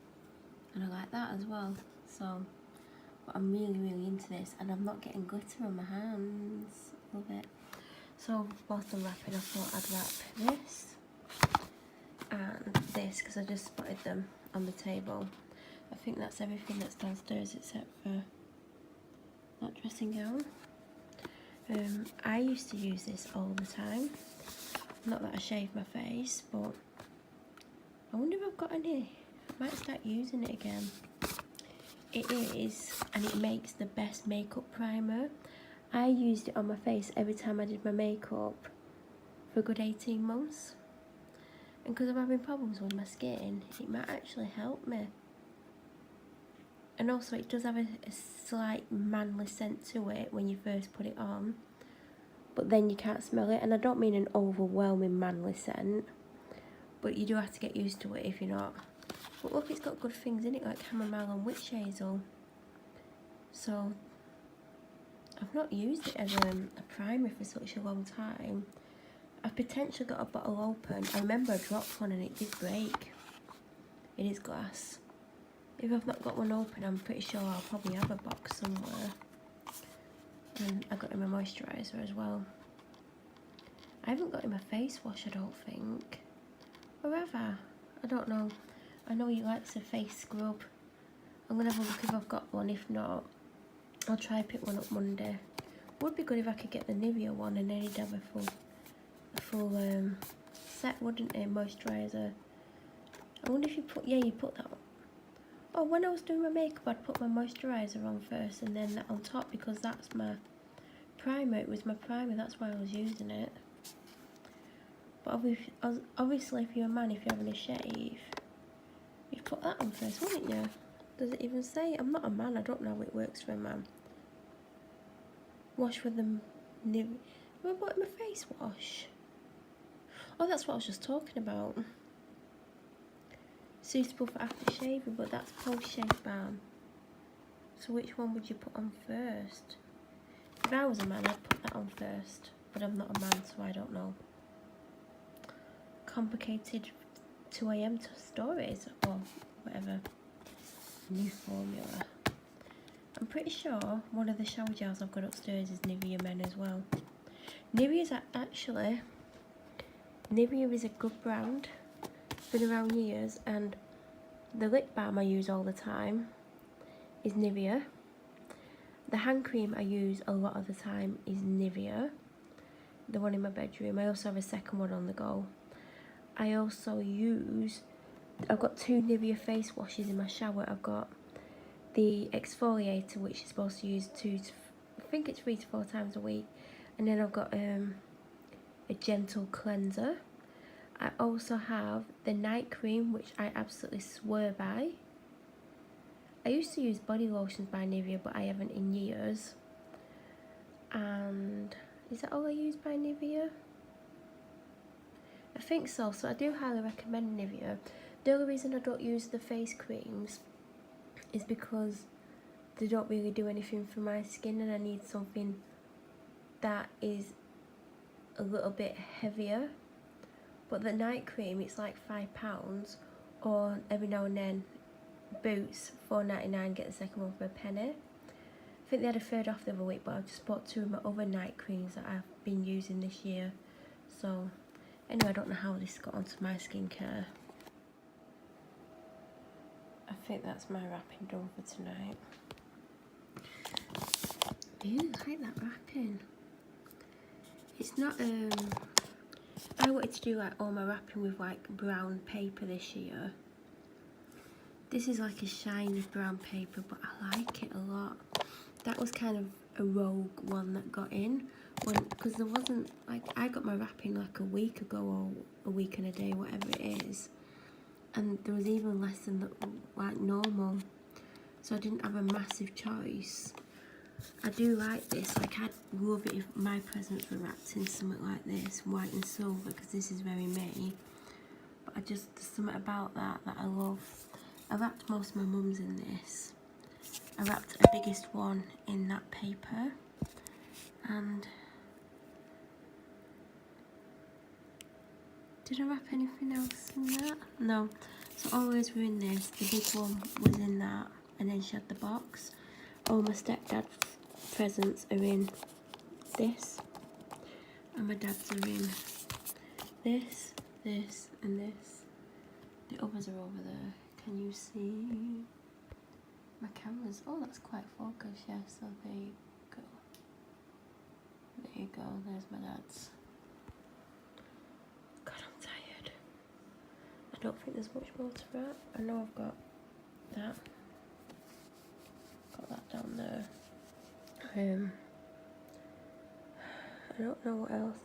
And I like that as well. So, but I'm really, really into this. And I'm not getting glitter on my hands. Love it. So, whilst I'm wrapping, I thought I'd wrap this and this, because I just spotted them on the table. I think that's everything that's downstairs except for that dressing gown. I used to use this all the time. Not that I shave my face, but I wonder if I've got any. I might start using it again. It is, and it makes the best makeup primer. I used it on my face every time I did my makeup for a good 18 months. And because I'm having problems with my skin, it might actually help me. And also it does have a slight manly scent to it when you first put it on. But then you can't smell it. And I don't mean an overwhelming manly scent. But you do have to get used to it if you're not. But look, it's got good things in it like chamomile and witch hazel. So, I've not used it as a primer for such a long time. I've potentially got a bottle open. I remember I dropped one and it did break. It is glass. If I've not got one open, I'm pretty sure I'll probably have a box somewhere. And I got in my moisturiser as well. I haven't got in my face wash, I don't think. Or have I? I don't know. I know he likes a face scrub. I'm going to have a look if I've got one. If not, I'll try pick one up Monday. Would be good if I could get the Nivea one and then he'd have a full set, wouldn't it? Moisturiser. I wonder if you put, yeah, you put that on. Oh, when I was doing my makeup, I'd put my moisturiser on first and then that on top because that's my primer. It was my primer, that's why I was using it. But obviously, if you're a man, if you're having a shave, you'd put that on first, wouldn't you? Does it even say? I'm not a man, I don't know how it works for a man. Wash with the Nivea. Have I bought my face wash? Oh, that's what I was just talking about. Suitable for after shaving, but that's post-shave balm. So which one would you put on first? If I was a man, I'd put that on first. But I'm not a man, so I don't know. Complicated 2 AM stories, or whatever. New formula. I'm pretty sure one of the shower gels I've got upstairs is Nivea Men as well. Nivea's actually... Nivea is a good brand. Been around years, and the lip balm I use all the time is Nivea. The hand cream I use a lot of the time is Nivea, the one in my bedroom. I also have a second one on the go. I also use, I've got 2 Nivea face washes in my shower. I've got the exfoliator, which is supposed to use I think it's 3 to 4 times a week, and then I've got a gentle cleanser. I also have the night cream, which I absolutely swear by. I used to use body lotions by Nivea, but I haven't in years. And is that all I use by Nivea? I think so. So I do highly recommend Nivea. The only reason I don't use the face creams is because they don't really do anything for my skin, and I need something that is a little bit heavier. But the night cream, it's like £5, or every now and then Boots £4.99, get the second one for a penny. I think they had a third off the other week, but I've just bought 2 of my other night creams that I've been using this year. So anyway, I don't know how this got onto my skincare. I think that's my wrapping done for tonight. Ew, I like that wrapping. It's not, I wanted to do like all my wrapping with like brown paper this year. This is like a shiny brown paper, but I like it a lot. That was kind of a rogue one that got in, because there wasn't, like, I got my wrapping like a week ago, or a week and a day, whatever it is. And there was even less than like normal. So I didn't have a massive choice. I do like this, like I'd love it if my presents were wrapped in something like this, white and silver, because this is very me. But there's something about that I love. I wrapped most of my mum's in this. I wrapped a biggest one in that paper. And did I wrap anything else in that? No. So always were in this. The big one was in that, and then she had the box. All my stepdad's presents are in this, and my dad's are in this, this, and this. The others are over there. Can you see my cameras? Oh, that's quite focused. Yeah, so there you go. There you go. There's my dad's. God, I'm tired. I don't think there's much more to wrap. I know I've got that. Got that down there. I don't know what else.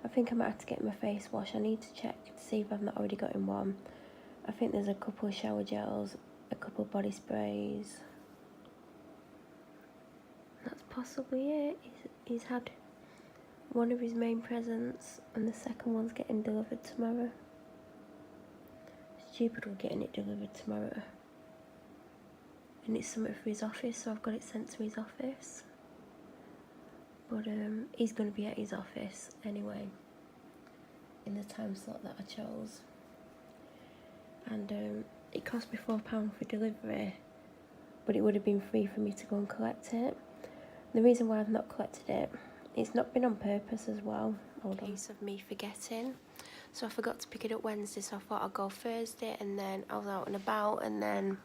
I think I might have to get my face wash. I need to check to see if I've not already got in one. I think there's a couple of shower gels, a couple of body sprays. That's possibly it. He's had one of his main presents, and the second one's getting delivered tomorrow. Stupid, we're getting it delivered tomorrow. And it's something for his office, so I've got it sent to his office. But he's going to be at his office anyway, in the time slot that I chose. And it cost me £4 for delivery, but it would have been free for me to go and collect it. The reason why I've not collected it, it's not been on purpose as well. Hold on. Case of me forgetting. So I forgot to pick it up Wednesday, so I thought I'd go Thursday, and then I was out and about, and then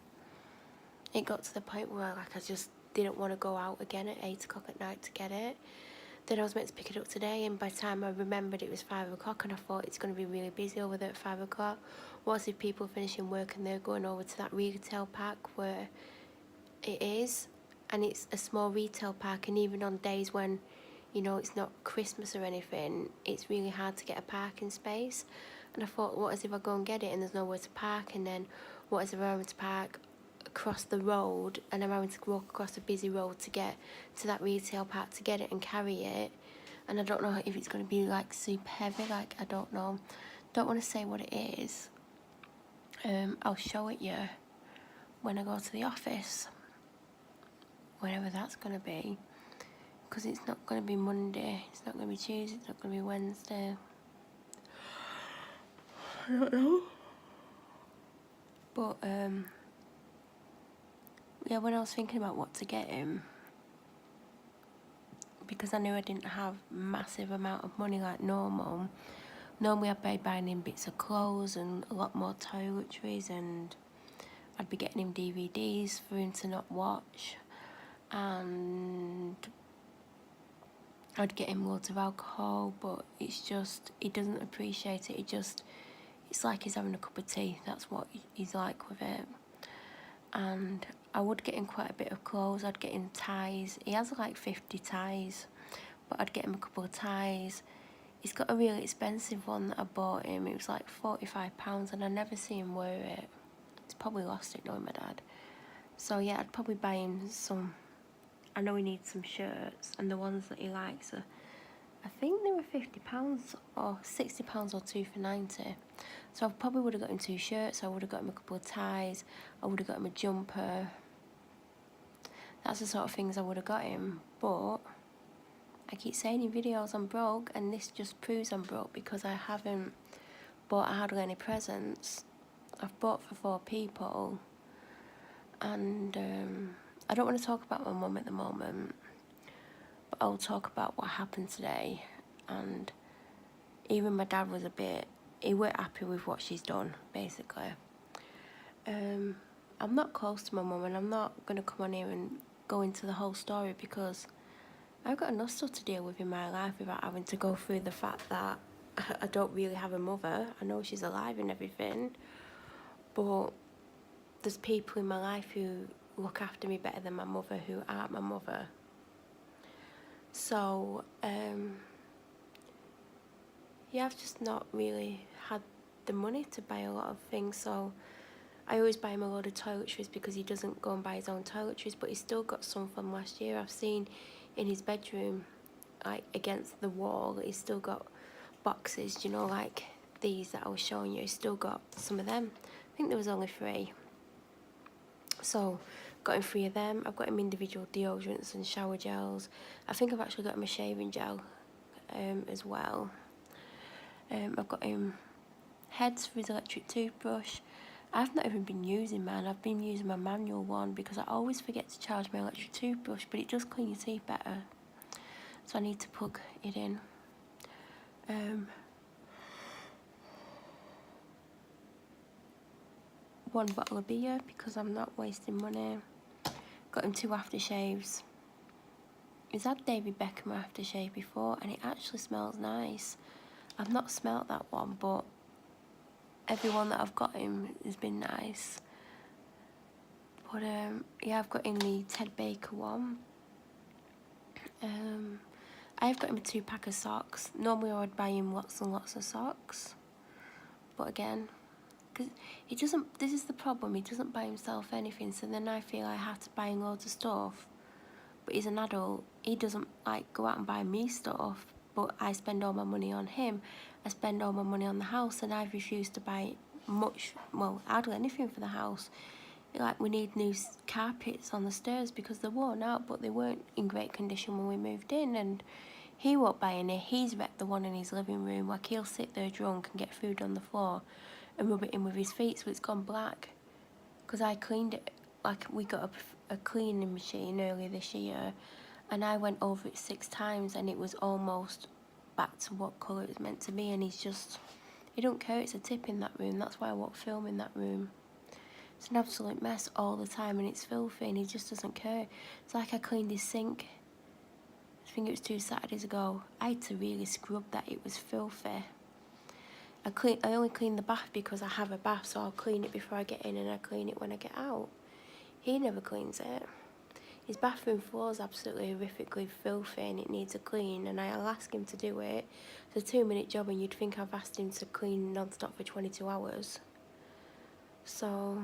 it got to the point where like I just didn't want to go out again at 8 o'clock at night to get it. Then I was meant to pick it up today, and by the time I remembered, it was 5 o'clock, and I thought it's going to be really busy over there at 5 o'clock. What if people finishing work and they're going over to that retail park where it is, and it's a small retail park, and even on days when, you know, it's not Christmas or anything, it's really hard to get a parking space. And I thought, what if I go and get it and there's nowhere to park, and then what if I'm having to park across the road, and I'm having to walk across a busy road to get to that retail park to get it and carry it, and I don't know if it's going to be like super heavy, like I don't know, don't want to say what it is. I'll show it you when I go to the office, whenever that's going to be, because it's not going to be Monday, it's not going to be Tuesday, it's not going to be Wednesday, I don't know. But yeah, when I was thinking about what to get him, because I knew I didn't have massive amount of money like normal. Normally I'd be buying him bits of clothes and a lot more toiletries, and I'd be getting him DVDs for him to not watch, and I'd get him loads of alcohol, but it's just, he doesn't appreciate it. It's like he's having a cup of tea. That's what he's like with it. And I would get him quite a bit of clothes. I'd get him ties. He has like 50 ties, but I'd get him a couple of ties. He's got a really expensive one that I bought him. It was like £45, and I never see him wear it. He's probably lost it knowing my dad. So yeah, I'd probably buy him some. I know he needs some shirts, and the ones that he likes are, I think they were £50 or £60 or 2 for 90. So I probably would have got him 2 shirts. I would have got him a couple of ties. I would have got him a jumper. That's the sort of things I would have got him. But I keep saying in videos I'm broke, and this just proves I'm broke because I haven't bought hardly any presents. I've bought for 4 people, and I don't want to talk about my mum at the moment, but I'll talk about what happened today. And even my dad was he weren't happy with what she's done, basically. I'm not close to my mum, and I'm not going to come on here and go into the whole story because I've got enough stuff to deal with in my life without having to go through the fact that I don't really have a mother. I know she's alive and everything, but there's people in my life who look after me better than my mother, who aren't my mother. So, yeah, I've just not really had the money to buy a lot of things. So I always buy him a load of toiletries because he doesn't go and buy his own toiletries, but he's still got some from last year. I've seen in his bedroom, like against the wall, he's still got boxes, you know, like these that I was showing you. He's still got some of them. I think there was only 3. So got him 3 of them. I've got him individual deodorants and shower gels. I think I've actually got him a shaving gel as well. I've got him heads for his electric toothbrush. I've not even been using mine. I've been using my manual one because I always forget to charge my electric toothbrush, but it does clean your teeth better. So I need to plug it in. One bottle of beer because I'm not wasting money. Got him 2 aftershaves. He's had David Beckham aftershave before, and it actually smells nice. I've not smelt that one, but everyone that I've got him has been nice. But yeah, I've got him the Ted Baker one. I've got him a 2-pack of socks. Normally I would buy him lots and lots of socks, but again, because he doesn't, this is the problem, he doesn't buy himself anything, so then I feel I have to buy him loads of stuff. But he's an adult, he doesn't like go out and buy me stuff, but I spend all my money on him. I spend all my money on the house, and I've refused to buy much, well, hardly anything for the house. Like, we need new carpets on the stairs because they're worn out, but they weren't in great condition when we moved in, and he won't buy any. He's wrecked the one in his living room. Like, he'll sit there drunk and get food on the floor and rub it in with his feet, so it's gone black. Because I cleaned it, like, we got a cleaning machine earlier this year, and I went over it 6 times, and it was almost back to what colour it was meant to be, and he don't care, it's a tip in that room. That's why I won't film in that room. It's an absolute mess all the time, and it's filthy, and he just doesn't care. It's like I cleaned his sink, I think it was 2 Saturdays ago. I had to really scrub that, it was filthy. I only clean the bath because I have a bath, so I'll clean it before I get in and I clean it when I get out. He never cleans it. His bathroom floor is absolutely horrifically filthy and it needs a clean, and I'll ask him to do it. It's a 2-minute job, and you'd think I've asked him to clean non-stop for 22 hours. So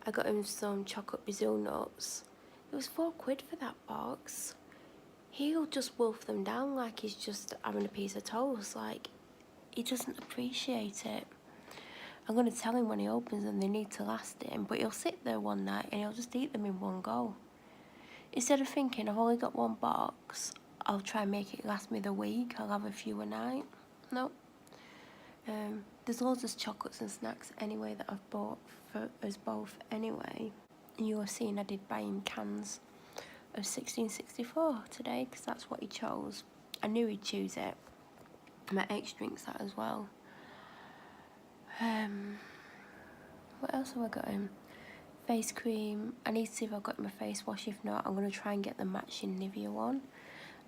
I got him some chocolate Brazil nuts. It was £4 for that box. He'll just wolf them down like he's just having a piece of toast. Like, he doesn't appreciate it. I'm going to tell him when he opens them they need to last him, but he'll sit there one night and he'll just eat them in one go. Instead of thinking, I've only got 1 box, I'll try and make it last me the week, I'll have a few a night. No. There's loads of chocolates and snacks anyway that I've bought for us both anyway. And you'll have seen I did buy him cans of 1664 today because that's what he chose. I knew he'd choose it. My ex drinks that as well. What else have I got him? Face cream. I need to see if I've got him a face wash. If not, I'm going to try and get the matching Nivea one.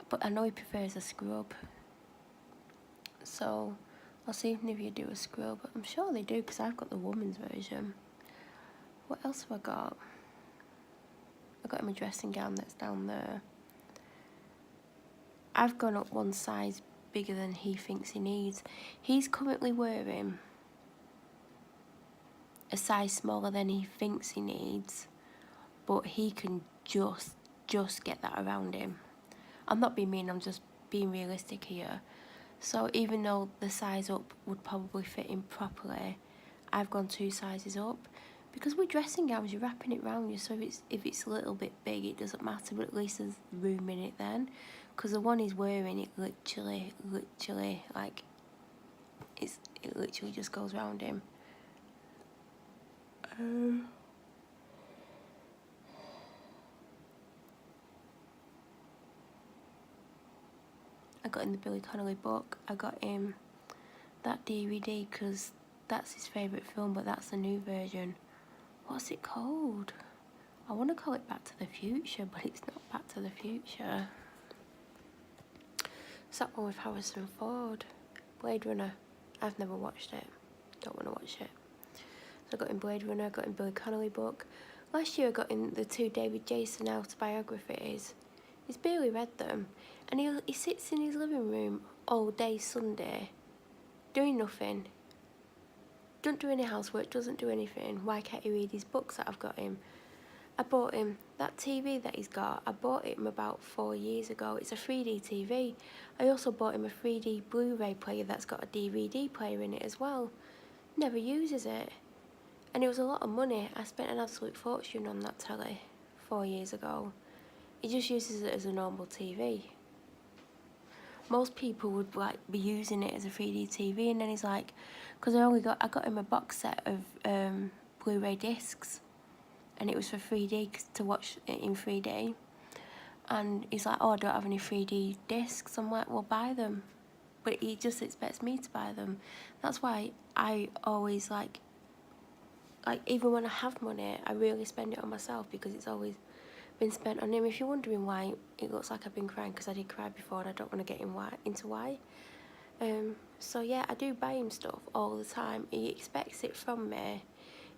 But I know he prefers a scrub. So I'll see if Nivea do a scrub. I'm sure they do because I've got the woman's version. What else have I got? I got him a dressing gown that's down there. I've gone up 1 size bigger than he thinks he needs. He's currently wearing a size smaller than he thinks he needs, but he can just get that around him. I'm not being mean, I'm just being realistic here. So even though the size up would probably fit him properly, I've gone 2 sizes up. Because with dressing gowns, you're wrapping it round you, so if it's a little bit big, it doesn't matter, but at least there's room in it then. Because the one he's wearing, it literally, like, it literally just goes round him. I got him the Billy Connolly book. I got him that DVD because that's his favourite film, but that's the new version. What's it called? I want to call it Back to the Future, but it's not Back to the Future. It's that one with Harrison Ford. Blade Runner. I've never watched it. Don't want to watch it. So I got him Blade Runner, I got him Billy Connolly book. Last year I got him the 2 David Jason autobiographies. He's barely read them. And he sits in his living room all day Sunday, doing nothing. Don't do any housework, doesn't do anything. Why can't he read his books that I've got him? I bought him that TV that he's got. I bought him about 4 years ago. It's a 3D TV. I also bought him a 3D Blu-ray player that's got a DVD player in it as well. Never uses it. And it was a lot of money. I spent an absolute fortune on that telly 4 years ago. He just uses it as a normal TV. Most people would like be using it as a 3D TV, and then he's like, because I got him a box set of Blu-ray discs, and it was for 3D to watch it in 3D. And he's like, oh, I don't have any 3D discs. I'm like, well, buy them. But he just expects me to buy them. That's why I always like even when I have money, I really spend it on myself because it's always been spent on him. If you're wondering why it looks like I've been crying, because I did cry before and I don't want to get into why. So yeah, I do buy him stuff all the time. He expects it from me.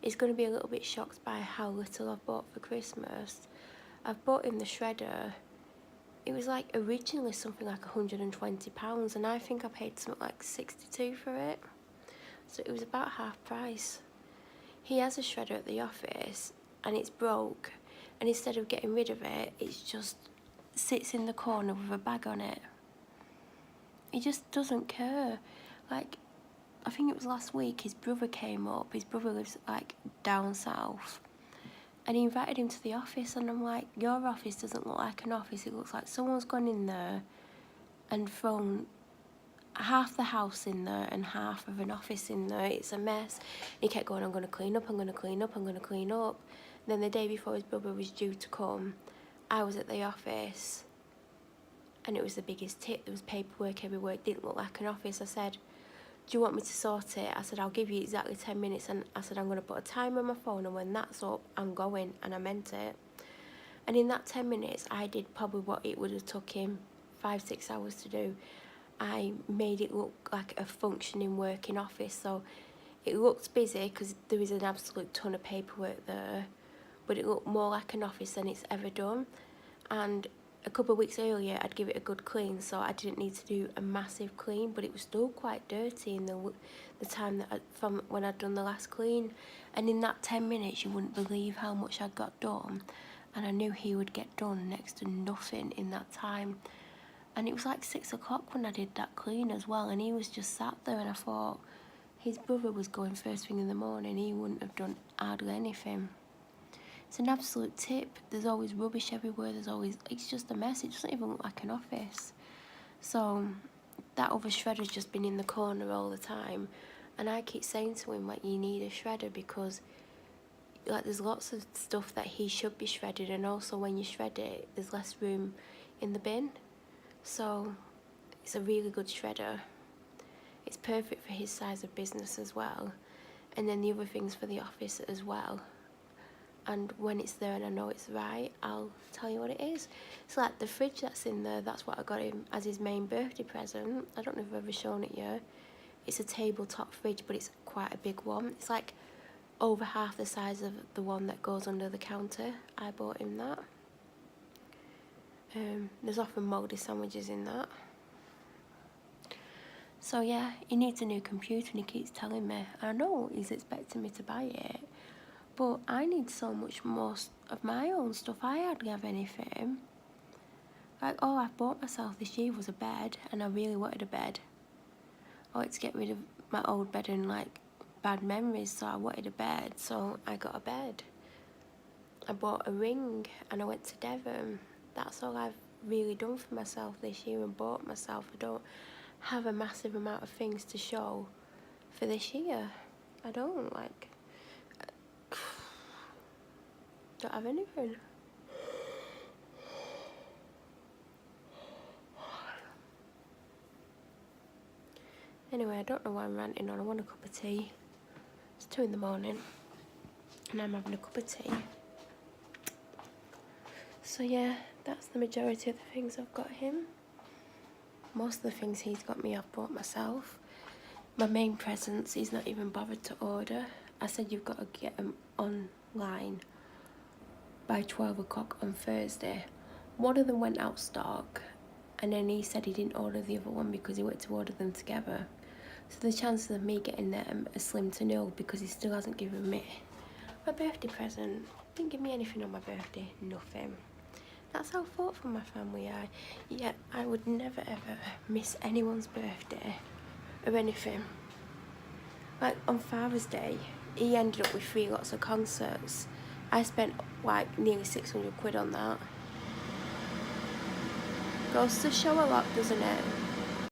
He's going to be a little bit shocked by how little I've bought for Christmas. I've bought him the shredder. It was like originally something like £120, and I think I paid something like 62 for it. So it was about half price. He has a shredder at the office and it's broke, and instead of getting rid of it, it just sits in the corner with a bag on it. He just doesn't care. Like, I think it was last week, his brother came up. His brother lives like down south, and he invited him to the office, and I'm like, your office doesn't look like an office. It looks like someone's gone in there and thrown half the house in there and half of an office in there. It's a mess. He kept going, I'm going to clean up, I'm going to clean up, I'm going to clean up. And then the day before his brother was due to come, I was at the office, and it was the biggest tip. There was paperwork everywhere. It didn't look like an office. I said, do you want me to sort it? I said, I'll give you exactly 10 minutes. And I said, I'm going to put a timer on my phone, and when that's up, I'm going. And I meant it. And in that 10 minutes, I did probably what it would have took him 5-6 hours to do. I made it look like a functioning working office. So it looked busy because there is an absolute ton of paperwork there, but it looked more like an office than it's ever done. And a couple of weeks earlier, I'd give it a good clean, so I didn't need to do a massive clean, but it was still quite dirty in the time that from when I'd done the last clean. And in that 10 minutes, you wouldn't believe how much I'd got done. And I knew he would get done next to nothing in that time. And it was like 6 o'clock when I did that clean as well, and he was just sat there, and I thought, his brother was going first thing in the morning, he wouldn't have done hardly anything. It's an absolute tip. There's always rubbish everywhere, it's just a mess. It doesn't even look like an office. So that other shredder's just been in the corner all the time, and I keep saying to him, like, you need a shredder, because like there's lots of stuff that he should be shredded, and also when you shred it, there's less room in the bin. So it's a really good shredder. It's perfect for his size of business as well, and then the other things for the office as well. And when it's there and I know it's right, I'll tell you what it is. It's like the fridge that's in there, that's what I got him as his main birthday present. I don't know if I've ever shown it yet. It's a tabletop fridge, but it's quite a big one. It's like over half the size of the one that goes under the counter. I bought him that. There's often mouldy sandwiches in that. So yeah, he needs a new computer, and he keeps telling me. I know he's expecting me to buy it, But I need so much more of my own stuff. I hardly have anything. Like, all I bought myself this year was a bed, and I really wanted a bed. I wanted to get rid of my old bed and, like, bad memories, so I wanted a bed, so I got a bed. I bought a ring, and I went to Devon. That's all I've really done for myself this year and bought myself. I don't have a massive amount of things to show for this year. I don't, like, don't have anything. Anyway, I don't know why I'm ranting on. I want a cup of tea. It's 2 in the morning and I'm having a cup of tea. So yeah, that's the majority of the things I've got him. Most of the things he's got me, I've bought myself. My main presents, he's not even bothered to order. I said you've got to get them online by 12 o'clock on Thursday. One of them went out of stock, and then he said he didn't order the other one because he wanted to order them together. So the chances of me getting them are slim to nil because he still hasn't given me my birthday present. Didn't give me anything on my birthday, nothing. That's how thoughtful my family are. Yet I would never ever miss anyone's birthday or anything. Like on Father's Day, he ended up with 3 lots of concerts. I spent like nearly 600 quid on that. Goes to show a lot, doesn't it?